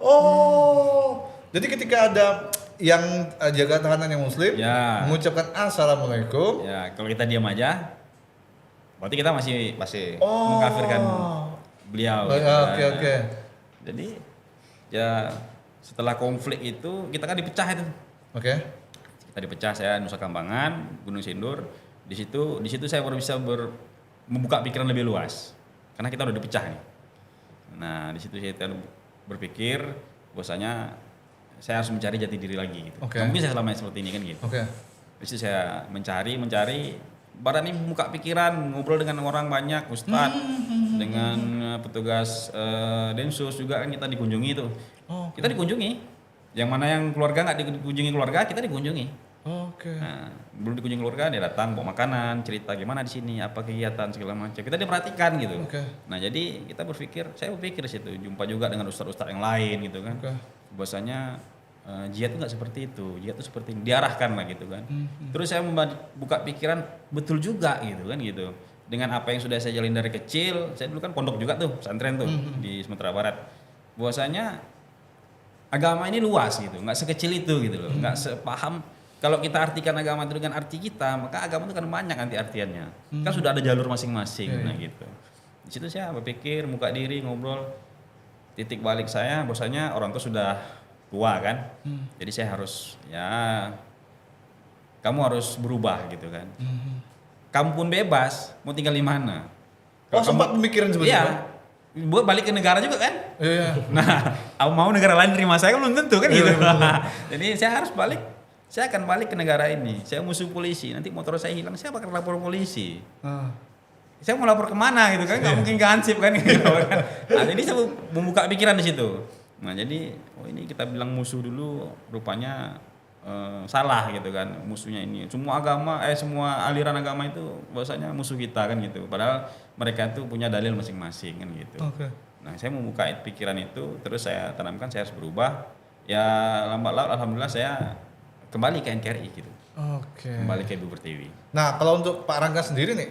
Oh. Jadi ketika ada yang jaga tahanan yang muslim Ya. mengucapkan assalamualaikum. Ya, kalau kita diam aja, berarti kita masih Oh. mengkafirkan beliau. gitu Oke, kan. oke. Jadi ya setelah konflik itu kita kan dipecah itu. Oke. Kita dipecah, saya Nusa Kambangan, Gunung Sindur. Di situ saya baru bisa membuka pikiran lebih luas. Karena kita udah dipecah nih. Nah, di situ saya berpikir bahwasanya saya harus mencari jati diri lagi gitu. Oke. Nggak mungkin saya selamanya seperti ini kan gitu. Oke. Di situ saya mencari Badan ini buka pikiran, ngobrol dengan orang banyak, ustadz, dengan petugas Densus juga kan kita dikunjungi tuh. Kita dikunjungi. Yang mana yang keluarga nggak dikunjungi keluarga, kita dikunjungi. Oke. Nah, belum dikunjungi keluarga, dia datang bawa makanan, cerita gimana di sini, apa kegiatan segala macam. Kita diperhatikan gitu. Oke. Nah jadi kita saya berpikir di situ, jumpa juga dengan ustadz-ustadz yang lain gitu kan. Oke. Bahwasanya jihad itu nggak seperti itu, jihad itu seperti ini, diarahkan lah gitu kan. Terus saya buka pikiran, betul juga gitu kan gitu. Dengan apa yang sudah saya jalin dari kecil, saya dulu kan pondok juga tuh, pesantren tuh di Sumatera Barat. Bahwasanya agama ini luas gitu, nggak sekecil itu gitu loh, nggak sepaham. Kalau kita artikan agama itu dengan arti kita, maka agama itu kan banyak nanti artiannya. Kan sudah ada jalur masing-masing, nah gitu. Di situ saya berpikir, buka diri, ngobrol. Titik balik saya, bahwasanya orang tua sudah tua kan, jadi saya harus kamu harus berubah gitu kan. Kamu pun bebas, mau tinggal di mana. Oh, sempat pemikiran seperti itu? Iya. Buat balik ke negara juga kan? Iya. Nah, mau negara lain terima saya kan belum tentu kan gitu. Jadi saya harus balik. Saya akan balik ke negara ini. Saya musuh polisi. Nanti motor saya hilang, saya bakal lapor polisi. Saya mau lapor kemana gitu kan? Nggak mungkin ke Hansip kan gitu kan. Nah, jadi saya membuka pikiran di situ. Nah, jadi ini kita bilang musuh dulu, rupanya salah gitu kan, musuhnya ini. Semua aliran agama itu bahwasanya musuh kita kan gitu. Padahal mereka itu punya dalil masing-masing kan gitu. Oke. Nah, saya membuka pikiran itu, terus saya tanamkan saya harus berubah. Ya lambat laun alhamdulillah saya kembali ke NKRI gitu. Oke. Kembali ke Ibu Pertiwi. Nah, kalau untuk Pak Rangga sendiri nih,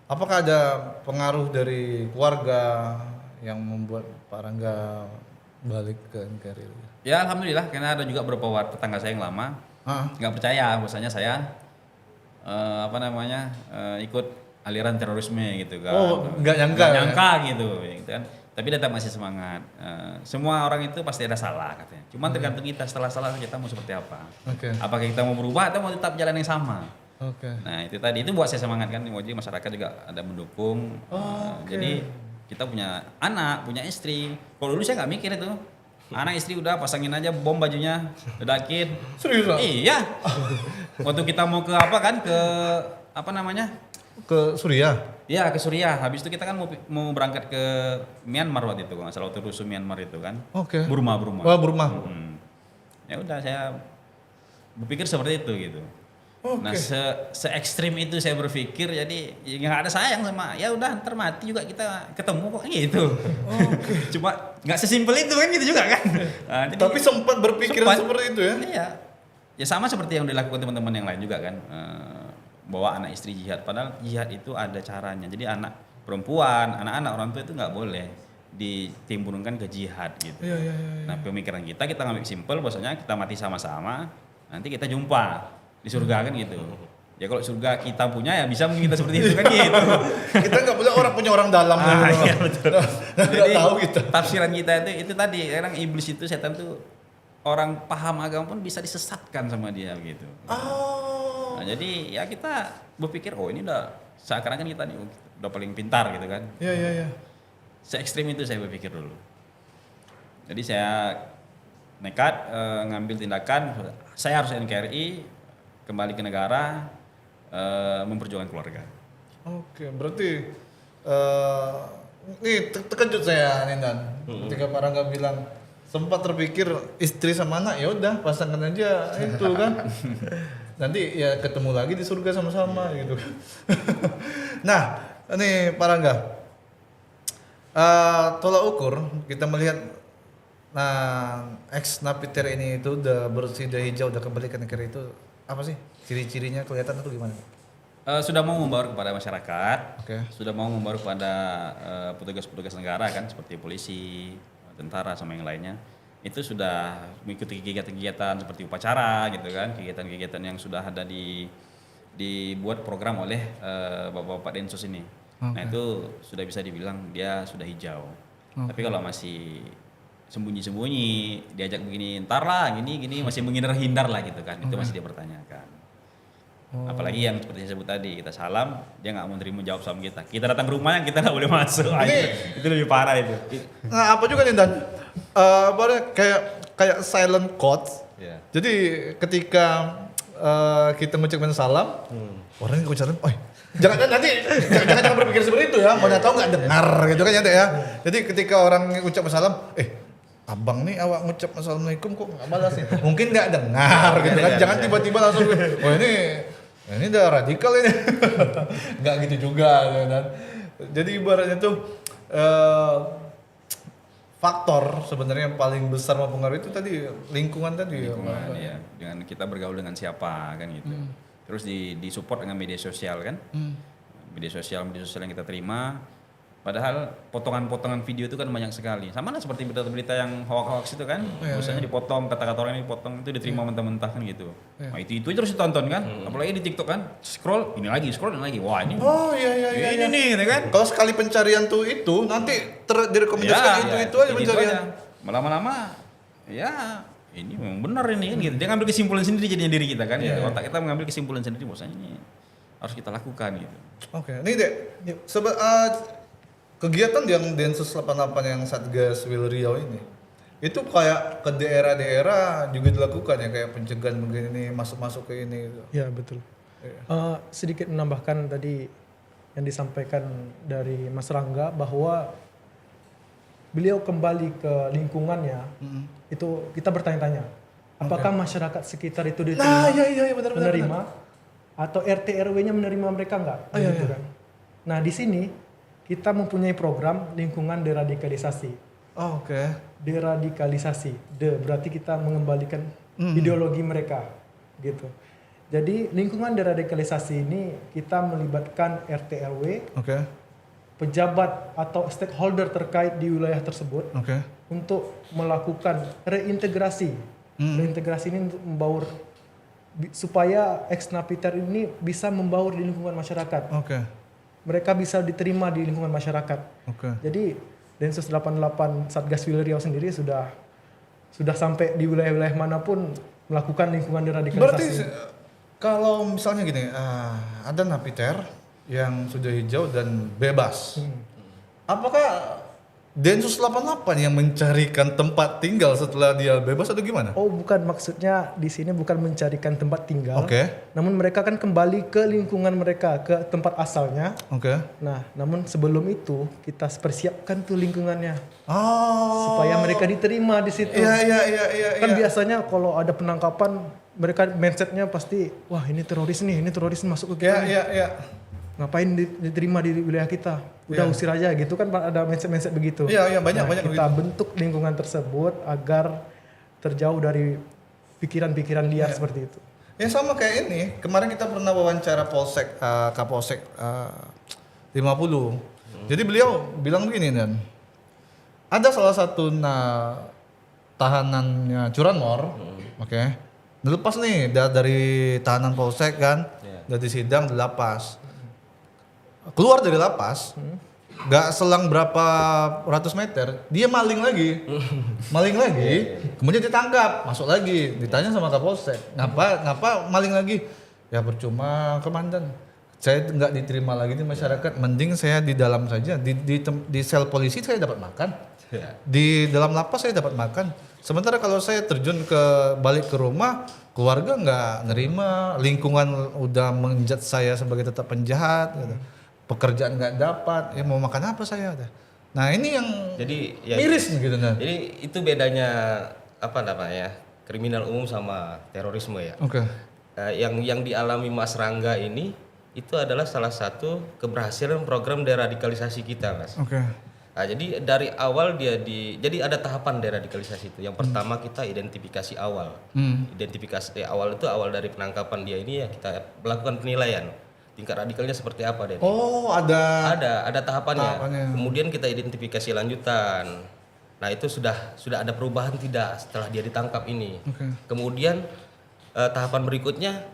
apakah ada pengaruh dari keluarga yang membuat Pak Rangga balik ke NKRI? Ya alhamdulillah, karena ada juga beberapa tetangga saya yang lama nggak percaya bahwasanya saya ikut aliran terorisme gitu kan. Oh, nggak nyangka. Nggak nyangka gitu kan. Tapi tetap masih semangat. Semua orang itu pasti ada salah katanya. Cuman tergantung kita, setelah salah kita mau seperti apa. Oke. Apakah kita mau berubah atau mau tetap jalan yang sama. Oke. Nah itu tadi, itu buat saya semangat kan. Jadi masyarakat juga ada mendukung. Jadi kita punya anak, punya istri. Kalau dulu saya nggak mikir itu. Anak istri udah pasangin aja bom bajunya, ledakin. Serius lah? Iya. Waktu kita mau ke Ke Suriah? Iya ke Suriah. Habis itu kita kan mau berangkat ke Myanmar waktu itu, kalau nggak salah, waktu rusuh Myanmar itu kan. Oke. Burma. Wah, Burma. Ya udah saya berpikir seperti itu gitu. Oke. Nah se ekstrim itu saya berpikir, jadi ya nggak ada sayang sama, ya udah ntar mati juga kita ketemu kok gitu. Cuma nggak sesimpel itu kan gitu juga kan. Nah, jadi, Tapi sempat berpikiran seperti itu ya? Iya. Ya sama seperti yang dilakukan teman-teman yang lain juga kan. Bawa anak istri jihad, padahal jihad itu ada caranya. Jadi anak perempuan, anak-anak orang tua itu nggak boleh ditimbulkan ke jihad gitu. Iya. Nah pemikiran kita ngambil simpel, bahwasanya kita mati sama-sama, nanti kita jumpa di surga kan gitu. Ya kalau surga kita punya ya bisa mungkin kita seperti itu kan gitu. Kita nggak boleh punya orang dalam. Iya betul. Jadi tahu kita. tafsiran kita itu tadi, kadang iblis itu, setan tuh, orang paham agama pun bisa disesatkan sama dia gitu. Nah, jadi ya kita berpikir ini udah seakan-akan kita nih udah paling pintar gitu kan. Iya. Se-ekstrim itu saya berpikir dulu. Jadi saya nekat ngambil tindakan, saya harus NKRI, kembali ke negara, memperjuangkan keluarga. Oke, berarti nih terkejut saya Nindan. Ketika Pak Rangga bilang sempat terpikir istri sama anak, ya udah pasangan aja itu kan. Nanti ya ketemu lagi di surga sama-sama gitu. Nah, ini Pak Rangga. Tolak ukur kita melihat ex napiter ini itu udah bersih, udah hijau, udah kembali ke negara itu, apa sih ciri-cirinya, kelihatan itu gimana? Sudah mau membaur kepada masyarakat, sudah mau membaur kepada petugas-petugas negara kan, seperti polisi, tentara sama yang lainnya. Itu sudah mengikuti kegiatan-kegiatan seperti upacara gitu kan, kegiatan-kegiatan yang sudah ada dibuat program oleh bapak-bapak Densus ini. Nah itu sudah bisa dibilang dia sudah hijau. Tapi kalau masih sembunyi-sembunyi, diajak begini, ntar lah gini masih menghindar-hindar lah gitu kan, itu masih dipertanyakan. Apalagi yang seperti saya sebut tadi, kita salam, dia nggak mau terima jawab salam kita. Kita datang ke rumahnya, kita nggak boleh masuk. Itu lebih parah itu. Nah apa juga nih Dan? Kayak silent quotes. Yeah. Jadi ketika kita mengucapkan salam, orang yang ucapan, jangan berpikir seperti itu ya, mana tahu nggak dengar gitu kan ya Dek ya. Jadi ketika orang ngucap salam, abang nih awak ngucap assalamualaikum kok nggak balas sih, mungkin nggak dengar gitu kan, jangan tiba-tiba langsung, ini udah radikal ini, nggak gitu juga kan. Jadi ibaratnya tuh faktor sebenarnya yang paling besar mempengaruhi itu tadi lingkungan tadi Lingkungan, ya. Dengan kita bergaul dengan siapa kan gitu. Terus di support dengan media sosial kan. Media sosial yang kita terima. Padahal potongan-potongan video itu kan banyak sekali. Sama lah seperti berita-berita yang hoax itu kan. Biasanya dipotong, kata-kata orang ini dipotong, itu diterima mentah-mentah kan gitu. Nah itu terus ditonton kan. Apalagi di TikTok kan. Scroll ini lagi. Wah ini. Oh iya. Ini nih gitu kan. Kalau sekali pencarian tuh itu nanti direkomendasikan itu aja pencarian. Lama-lama ya ini memang benar ini kan gitu. Dia ngambil kesimpulan sendiri jadinya diri kita kan. Gitu. Otak kita mengambil kesimpulan sendiri bahwasanya ini harus kita lakukan gitu. Oke, nih Dek. Kegiatan yang Densus 88 yang Satgas Wil Riau ini itu kayak ke daerah-daerah juga dilakukan ya, kayak pencegahan begini masuk ke ini gitu. Ya betul. Sedikit menambahkan tadi yang disampaikan dari Mas Rangga bahwa beliau kembali ke lingkungannya, itu kita bertanya-tanya apakah masyarakat sekitar itu diterima, menerima atau RT RW-nya menerima mereka enggak? Gitu kan. Nah di sini kita mempunyai program lingkungan deradikalisasi. Oke. Deradikalisasi, berarti kita mengembalikan ideologi mereka, gitu. Jadi lingkungan deradikalisasi ini kita melibatkan RT RW, pejabat atau stakeholder terkait di wilayah tersebut, untuk melakukan reintegrasi. Reintegrasi ini untuk membaur supaya ex-napiter ini bisa membaur di lingkungan masyarakat. Mereka bisa diterima di lingkungan masyarakat. Jadi Densus 88 Satgas Wil Riau sendiri sudah sampai di wilayah-wilayah manapun melakukan lingkungan deradikalisasi. Berarti kalau misalnya gini, ada napiter yang sudah hijau dan bebas, apakah Densus 88 yang mencarikan tempat tinggal setelah dia bebas atau gimana? Oh bukan, maksudnya di sini bukan mencarikan tempat tinggal. Namun mereka kan kembali ke lingkungan mereka, ke tempat asalnya. Nah, namun sebelum itu kita persiapkan tuh lingkungannya. Supaya mereka diterima di situ. Kan biasanya kalau ada penangkapan mereka mindsetnya pasti, wah ini teroris masuk ke kita. Ngapain diterima di wilayah kita? Udah usir aja gitu kan, ada mindset begitu. Banyak kita bentuk lingkungan tersebut agar terjauh dari pikiran-pikiran liar seperti itu. Ya sama kayak ini, kemarin kita pernah wawancara Kapolsek 50. Jadi beliau bilang begini dan ada salah satu tahanannya curanmor, dilepas nih dari tahanan polsek kan, dari sidang dilepas. Keluar dari lapas, gak selang berapa ratus meter, dia maling lagi, kemudian ditangkap, masuk lagi, ditanya sama Kapolsek, ngapa maling lagi? Ya percuma komandan, saya nggak diterima lagi di masyarakat, mending saya di dalam saja, di sel polisi saya dapat makan, di dalam lapas saya dapat makan. Sementara kalau saya terjun balik ke rumah, keluarga nggak nerima, lingkungan udah menjat saya sebagai tetap penjahat. Gitu. Pekerjaan nggak dapat, ya mau makan apa saya? Nah ini yang miris gitu kan. Jadi itu bedanya kriminal umum sama terorisme ya. Yang dialami Mas Rangga ini itu adalah salah satu keberhasilan program deradikalisasi kita, Mas. Nah, jadi dari awal jadi ada tahapan deradikalisasi itu. Yang pertama kita identifikasi awal. Identifikasi awal itu awal dari penangkapan dia ini ya kita melakukan penilaian. Tingkat radikalnya seperti apa deh? Ada tahapannya. Kemudian kita identifikasi lanjutan. Nah itu sudah ada perubahan tidak setelah dia ditangkap ini. Kemudian tahapan berikutnya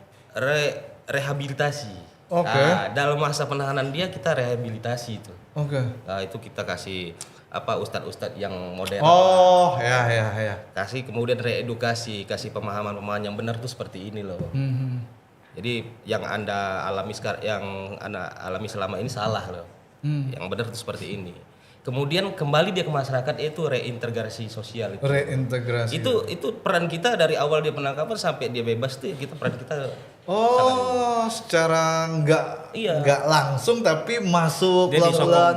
rehabilitasi. Nah, dalam masa penahanan dia kita rehabilitasi itu. Nah, itu kita kasih ustadz-ustadz yang modern. Kasih kemudian reedukasi, kasih pemahaman yang benar tuh seperti ini loh. Jadi yang Anda alami selama ini salah loh. Yang benar itu seperti ini. Kemudian kembali dia ke masyarakat itu reintegrasi sosial itu. Reintegrasi. Itu peran kita dari awal dia penangkapan sampai dia bebas tuh peran kita Oh, secara Iya. nggak langsung tapi masuk Dia pelan-pelan.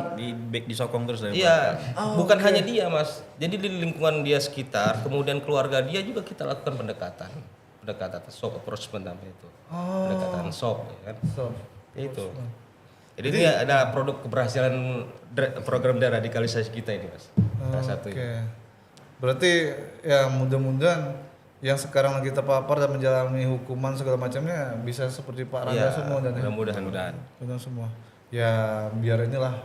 disokong terus dari Iya, belakang. bukan hanya dia mas. Jadi di lingkungan dia sekitar, kemudian keluarga dia juga kita lakukan pendekatan soft approach namanya itu, pendekatan soft, ya kan? So, Itu. Jadi ini ada produk keberhasilan program deradikalisasi kita ini mas. Salah satu. Oke. Berarti ya mudah-mudahan yang sekarang lagi terpapar dan menjalani hukuman segala macamnya bisa seperti Pak Rangga Iya, semua dan mudah-mudahan. mudah semua. Ya biar inilah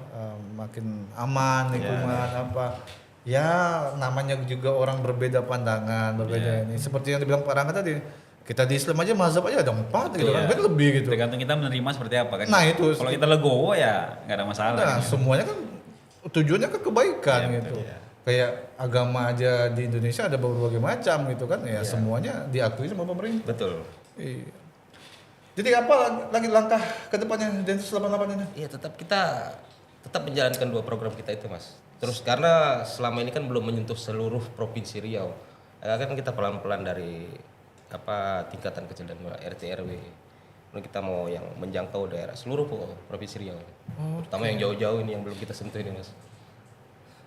makin aman lingkungan apa. Ya namanya juga orang berbeda pandangan, berbeda ini. Seperti yang dibilang Pak Rangga tadi, kita di Islam aja mazhab aja ada 4 gitu kan, Iya. kan lebih gitu. Tergantung kita menerima seperti apa kan. Nah, itu. Kalau kita legowo ya nggak ada masalah. Nah, gitu. semuanya kan tujuannya kan kebaikan Iya, gitu. betul, iya. Kayak agama aja di Indonesia ada berbagai macam gitu kan. Ya semuanya diakui sama pemerintah. Betul. Iya. Jadi apa lagi langkah ke depannya Densus 88 ini? Iya kita tetap menjalankan 2 program kita itu mas. Terus karena selama ini kan belum menyentuh seluruh provinsi Riau. Kan kita pelan-pelan dari tingkatan kecil dan RT RW. Lalu kita mau yang menjangkau daerah seluruh provinsi Riau. Terutama yang jauh-jauh ini yang belum kita sentuh ini mas.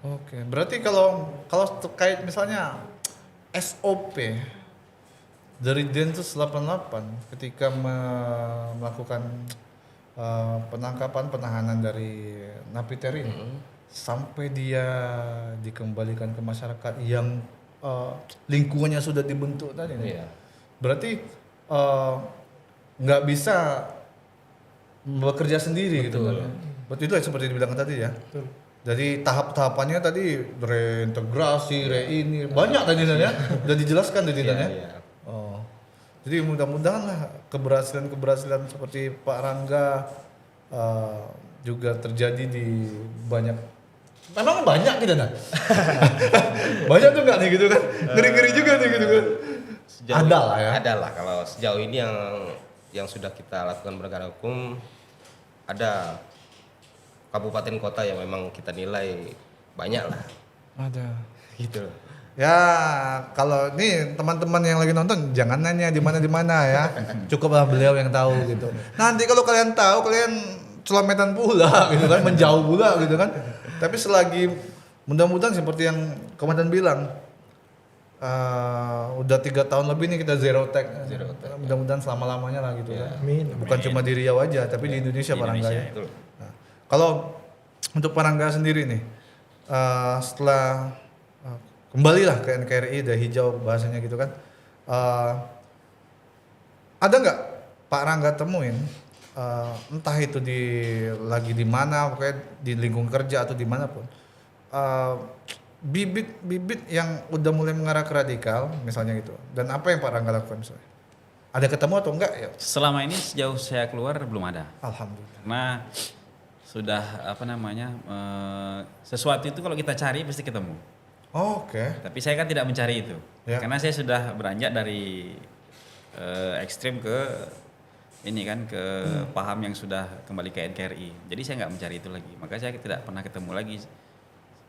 Oke, berarti kalau terkait misalnya SOP dari Densus 88 ketika melakukan penahanan dari napiter ini sampai dia dikembalikan ke masyarakat yang lingkungannya sudah dibentuk tadi nih. Iya. Berarti nggak bisa bekerja sendiri gitu kan. Berarti itu seperti dibilang tadi ya. Betul. Jadi tahap-tahapannya tadi reintegrasi, ini banyak tadi ya. Udah dijelaskan tadi ya. Iya. Oh. Jadi mudah-mudahan lah keberhasilan seperti Pak Rangga juga terjadi di banyak. Memang banyak gitu kan? Banyak tuh nggak nih gitu kan? Ngeri-ngeri juga nih gitu kan? Ada lah ya. Ada lah kalau sejauh ini yang sudah kita lakukan penegakan hukum ada kabupaten kota yang memang kita nilai banyak lah. Ada. Gitu. Ya kalau nih teman-teman yang lagi nonton jangan nanya di mana ya. Cukuplah beliau yang tahu gitu. Nanti kalau kalian tahu kalian celametan pula gitu kan, menjauh pula gitu kan. Tapi selagi mudah-mudahan seperti yang komandan bilang udah 3 tahun lebih nih kita zero tech. Mudah-mudahan selama-lamanya lah gitu kan. Amin. Bukan cuma di Riau aja tapi di Indonesia Di Pak Rangga Indonesia, ya. itu. Nah, kalau untuk Pak Rangga sendiri nih setelah kembalilah ke NKRI udah hijau bahasanya gitu kan, ada nggak Pak Rangga temuin entah itu lagi di mana pokoknya di lingkungan kerja atau dimanapun bibit-bibit yang udah mulai mengarah ke radikal misalnya gitu, dan apa yang Pak Rangga lakukan misalnya? Ada ketemu atau enggak ya? Selama ini sejauh saya keluar belum ada. Alhamdulillah. Karena sudah sesuatu itu kalau kita cari pasti ketemu. Oke. Tapi saya kan tidak mencari itu. Ya. Karena saya sudah beranjak dari ekstrim ke ini kan ke paham yang sudah kembali ke NKRI. Jadi saya nggak mencari itu lagi. Maka saya tidak pernah ketemu lagi.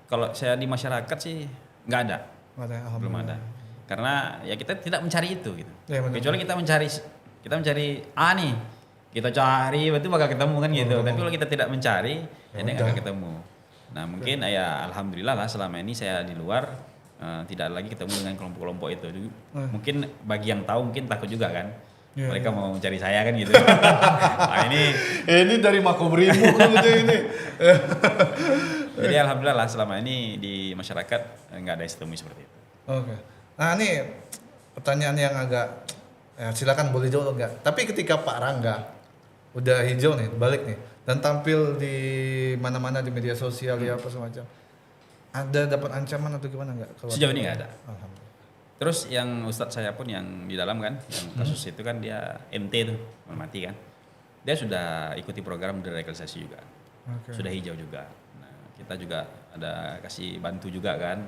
Kalau saya di masyarakat sih nggak ada, Alhamdulillah. belum ada. Karena ya kita tidak mencari itu gitu. Ya, benar. Kecuali kita mencari nih, kita cari berarti bakal ketemu kan gitu. Tapi kalau kita tidak mencari, ya dia nggak akan ketemu. Nah mungkin ya alhamdulillah lah selama ini saya di luar tidak lagi ketemu dengan kelompok-kelompok itu. Mungkin bagi yang tahu mungkin takut juga kan. Ya, Mereka mau mencari saya kan gitu. Nah, ini dari Makobrimob gitu ini. jadi alhamdulillah lah selama ini di masyarakat nggak ada istimewa seperti itu. Oke. Nah ini pertanyaan yang agak silakan boleh jawab enggak. Tapi ketika Pak Rangga udah hijau nih, balik nih, dan tampil di mana-mana di media sosial ya apa semacam, ada dapat ancaman atau gimana enggak? Sejauh ini nggak ada. Alhamdulillah. Terus yang Ustadz saya pun yang di dalam kan, yang kasus itu kan dia MT tuh, mati kan. Dia sudah ikuti program deradikalisasi juga. Oke. Sudah hijau juga. Nah, kita juga ada kasih bantu juga kan,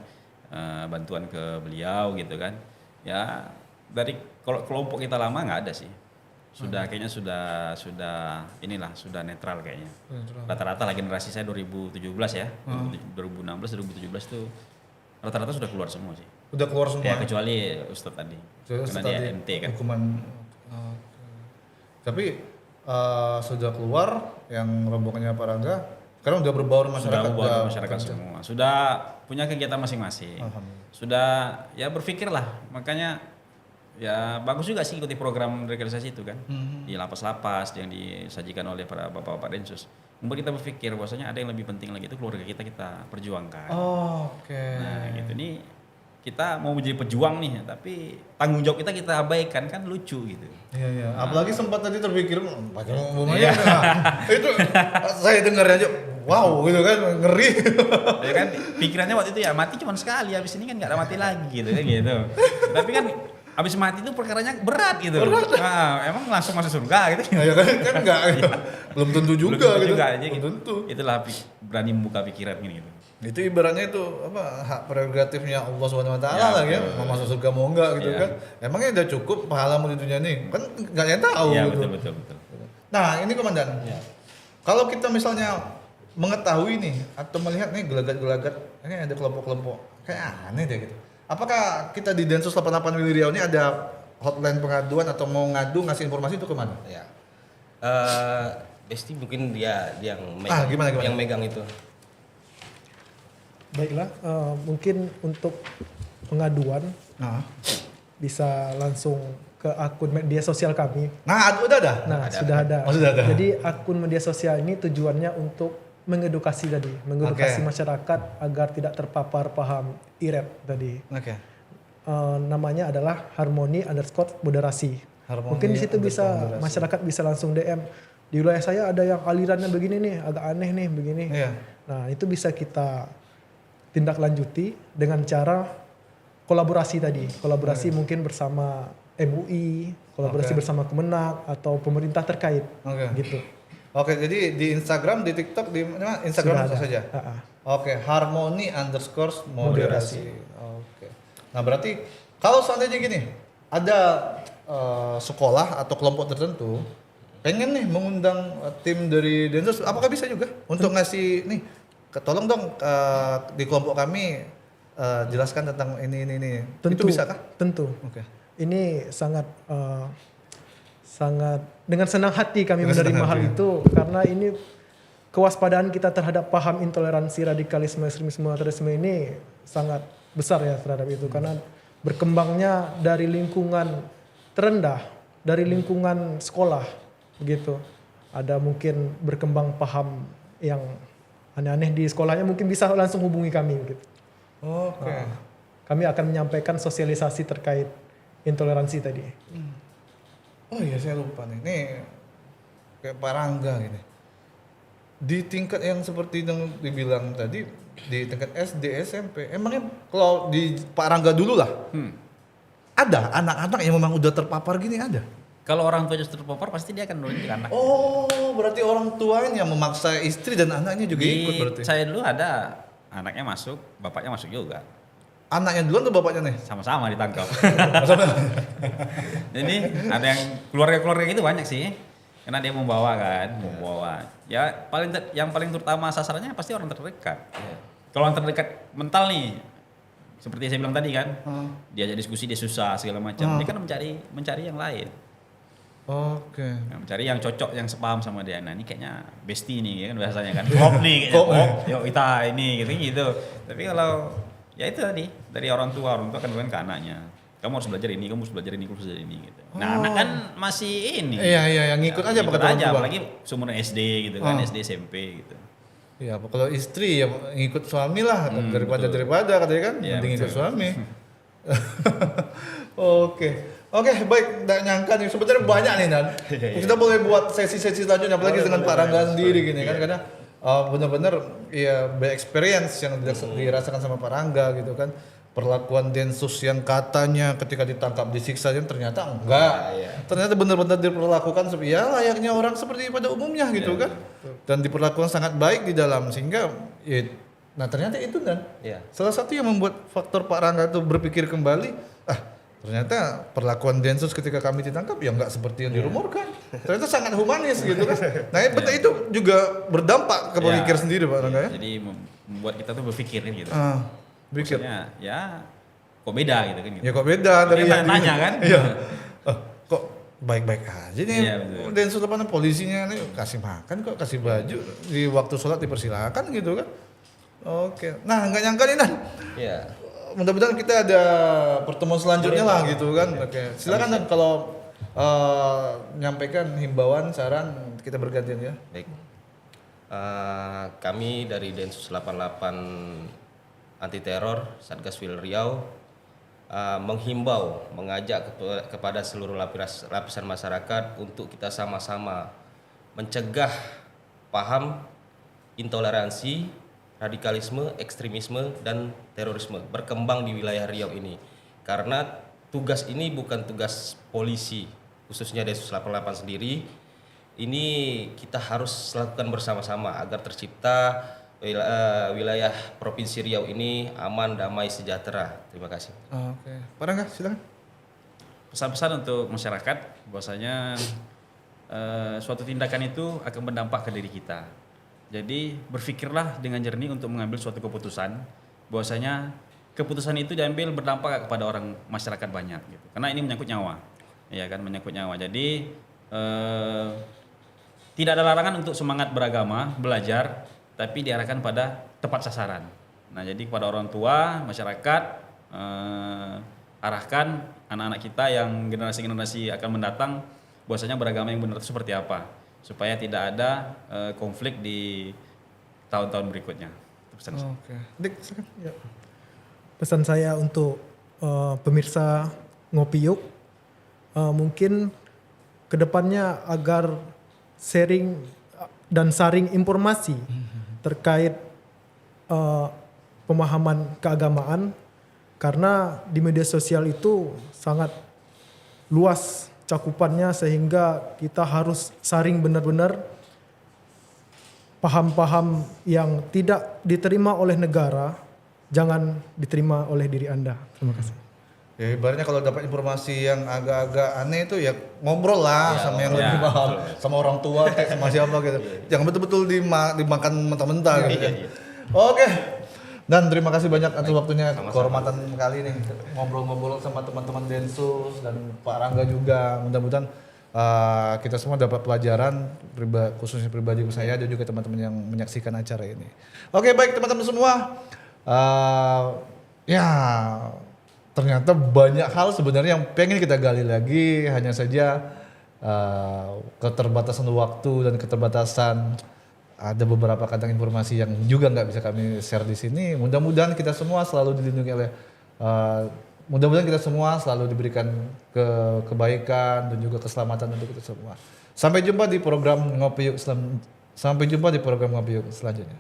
bantuan ke beliau gitu kan. Ya dari kalau kelompok kita lama nggak ada sih. Sudah kayaknya sudah inilah sudah netral kayaknya. Rata-rata lah generasi saya 2017 ya, 2016 2017 tuh rata-rata sudah keluar semua sih. Udah keluar semua. Ya kecuali Ustadz tadi. Terus Karena dia MT kan. Hukuman. Tapi sudah keluar yang rombongannya Pak Rangga, sekarang udah berbaur masyarakat. Sudah udah masyarakat semua. Sudah punya kegiatan masing-masing. Alhamdulillah. Sudah ya berpikir lah. Makanya ya bagus juga sih ikuti program rekreasi itu kan. Di lapas-lapas yang disajikan oleh para bapak-bapak Densus. Membuat kita berpikir bahwasanya ada yang lebih penting lagi, itu keluarga kita perjuangkan. Oh, oke. Nah gitu nih, kita mau menjadi pejuang nih, tapi tanggung jawab kita abaikan, kan lucu gitu. Iya. Apalagi sempat tadi terpikir, pakai rumahnya. Itu saya dengar aja, wow gitu kan, ngeri. Ya kan pikirannya waktu itu ya mati cuma sekali, habis ini kan nggak ada mati lagi gitu kan gitu. Tapi kan habis mati itu perkaranya berat gitu. Nah, emang langsung masuk surga gitu. Ya kan enggak. Belum tentu juga Belum tentu gitu. juga aja Belum gitu. tentu. Itulah berani membuka pikiran gini gitu. Itu ibaratnya itu apa hak prerogatifnya Allah Subhanahu wa taala Ya, lah ya, betul. mau masuk surga mau enggak gitu Ya. kan. Emangnya udah cukup pahalamu di dunia ini? Kan enggak ada yang tahu Iya gitu. betul. Nah, ini komandan. Ya. Kalau kita misalnya mengetahui nih atau melihat nih gelagat-gelagat, ini ada kelompok-kelompok kayak aneh deh gitu. Apakah kita di Densus 88 Willy Riau ini ada hotline pengaduan atau mau ngadu ngasih informasi itu kemana? Ya. Besti mungkin dia yang megang, Gimana? yang megang itu. Baiklah, mungkin untuk pengaduan Nah, bisa langsung ke akun media sosial kami. udah ada. Nah, Ada. sudah ada. Oh, sudah ada. Jadi akun media sosial ini tujuannya untuk mengedukasi tadi, mengedukasi Oke. masyarakat agar tidak terpapar paham IREP tadi. Oke. Namanya adalah harmoni_moderasi. Harmoni Mungkin di situ bisa _moderasi. masyarakat bisa langsung DM. Di wilayah saya ada yang alirannya begini nih, agak aneh nih begini. Iya. Nah, itu bisa kita tindak lanjuti dengan cara kolaborasi tadi. Kolaborasi mungkin bersama MUI, kolaborasi Oke. bersama Kemenak atau pemerintah terkait. Oke. Gitu. Oke, jadi di Instagram, di TikTok, di mana? Instagram Sudah ada. saja. Oke, harmoni_moderasi. Moderasi. Oke. Nah, berarti kalau seandainya gini, ada sekolah atau kelompok tertentu pengen nih mengundang tim dari Densus, apakah bisa juga untuk ngasih nih, tolong dong di kelompok kami jelaskan tentang ini. Tentu. Itu bisa kah? Tentu. Oke. Ini sangat dengan senang hati kami Dengan menerima senang hal hati. itu karena ini kewaspadaan kita terhadap paham intoleransi, radikalisme, ekstremisme, terorisme ini sangat besar ya terhadap itu karena berkembangnya dari lingkungan terendah, dari lingkungan sekolah begitu. Ada mungkin berkembang paham yang aneh-aneh di sekolahnya, mungkin bisa langsung hubungi kami gitu. Oke. Kami akan menyampaikan sosialisasi terkait intoleransi tadi. Oh iya, saya lupa nih. Nih kayak Pak Rangga gini. Di tingkat yang seperti yang dibilang tadi, di tingkat SD, SMP, emangnya kalau di Pak Rangga dulu lah, ada anak-anak yang memang udah terpapar gini ada? Kalau orang tua justru terpapar pasti dia akan nurunin ke anak. Oh, berarti orang tuanya memaksa istri dan anaknya juga ikut berarti. Saya dulu ada anaknya masuk, bapaknya masuk juga. Anaknya duluan tuh bapaknya nih? Sama-sama ditangkap. Jadi ada yang keluarga-keluarga gitu banyak sih. Karena dia membawa kan, membawa. Ya yang paling terutama sasarannya pasti orang terdekat. Kalau orang terdekat mental nih, seperti saya bilang tadi kan, diajak diskusi dia susah segala macam. Dia kan mencari yang lain. Oke. Nah, mencari yang cocok, yang sepaham sama dia. Nah ini kayaknya bestie nih kan biasanya kan. Klop nih kayaknya. Klop. Yuk kita ini gitu. Tapi kalau ya itu tadi dari orang tua kan ke anaknya. Kamu harus belajar ini, kamu harus belajar ini, kamu harus belajar ini gitu. Nah, anak kan masih ini. Iya, yang ngikut aja Ikut pakai orang tua. apalagi seumuran SD gitu kan, SD SMP gitu. Iya, kalau istri ya ngikut suami lah daripada katanya kan, Iya, mending ikut betul. suami. Oke, baik. Nggak nyangka nih, sebenarnya banyak nih Nan. Kita boleh buat sesi-sesi selanjutnya, apalagi dengan Pak Rangga sendiri gini kan, karena benar-benar ya experience yang dirasakan sama Pak Rangga gitu kan. Perlakuan Densus yang katanya ketika ditangkap disiksa, yang ternyata enggak. Ternyata benar-benar diperlakukan ya layaknya orang seperti pada umumnya gitu kan. Dan diperlakukan sangat baik di dalam, sehingga ya, nah ternyata itu kan salah satu yang membuat faktor Pak Rangga itu berpikir kembali, ternyata perlakuan Densus ketika kami ditangkap ya nggak seperti yang dirumorkan. Ternyata sangat humanis gitu kan. Nah betul itu juga berdampak ke pemikir sendiri Pak Rangga ya. Jadi membuat kita tuh berpikir gitu. Pikir. Maksudnya ya kok beda gitu kan gitu. Ya kok beda dari Dia yang nanya kan? Iya. Kok baik-baik aja nih. Iya, betul. Densus 86 polisinya nih kasih makan kok, kasih baju di waktu sholat dipersilakan gitu kan. Oke. Nah, nggak nyangka nih Dan. Iya. Mudah-mudahan kita ada pertemuan selanjutnya lah gitu kan. Oke. Silakan Dan kalau nyampaikan himbauan, saran kita bergantian ya. Baik. Kami dari Densus 88 Anti Teror Satgas Wil Riau menghimbau, mengajak kepada seluruh lapisan masyarakat untuk kita sama-sama mencegah paham intoleransi, radikalisme, ekstremisme, dan terorisme berkembang di wilayah Riau ini. Karena tugas ini bukan tugas polisi, khususnya Densus 88 sendiri. Ini kita harus lakukan bersama-sama agar tercipta wilayah Provinsi Riau ini aman, damai, sejahtera. Terima kasih. Oke. Pak Rangga, silakan. Pesan-pesan untuk masyarakat bahwasanya suatu tindakan itu akan berdampak ke diri kita. Jadi berpikirlah dengan jernih untuk mengambil suatu keputusan bahwasanya keputusan itu diambil berdampak kepada orang masyarakat banyak gitu. Karena ini menyangkut nyawa. Ya kan, menyangkut nyawa. Jadi tidak ada larangan untuk semangat beragama, belajar, tapi diarahkan pada tepat sasaran. Nah, jadi kepada orang tua, masyarakat, arahkan anak-anak kita yang generasi-generasi akan mendatang bahwasanya beragama yang benar itu seperti apa, supaya tidak ada konflik di tahun-tahun berikutnya. Itu pesan saya. Oke. Dik, silakan. Ya. Pesan saya untuk pemirsa Ngopi Yuk, mungkin kedepannya agar sharing dan saring informasi terkait pemahaman keagamaan, karena di media sosial itu sangat luas cakupannya sehingga kita harus saring benar-benar paham-paham yang tidak diterima oleh negara jangan diterima oleh diri Anda. Terima kasih. Ya ibaratnya kalau dapat informasi yang agak-agak aneh itu ya ngobrol lah Ya, sama yang ngobrol. lebih Ya, paham, sama orang tua kayak sama siapa gitu. Jangan betul-betul dimakan mentah-mentah gitu. Iya, kan. iya. Oke. Dan terima kasih banyak atas waktunya, sama-sama. kehormatan kali ini ngobrol-ngobrol sama teman-teman Densus dan Pak Rangga juga. Mudah-mudahan kita semua dapat pelajaran khususnya pribadi saya dan juga teman-teman yang menyaksikan acara ini. Oke, baik teman-teman semua. Ya ternyata banyak hal sebenarnya yang pengen kita gali lagi, hanya saja keterbatasan waktu dan keterbatasan ada beberapa kadang informasi yang juga nggak bisa kami share di sini. Mudah-mudahan kita semua selalu dilindungi oleh mudah-mudahan kita semua selalu diberikan kebaikan dan juga keselamatan untuk kita semua. Sampai jumpa di program Ngopi Yuk selanjutnya.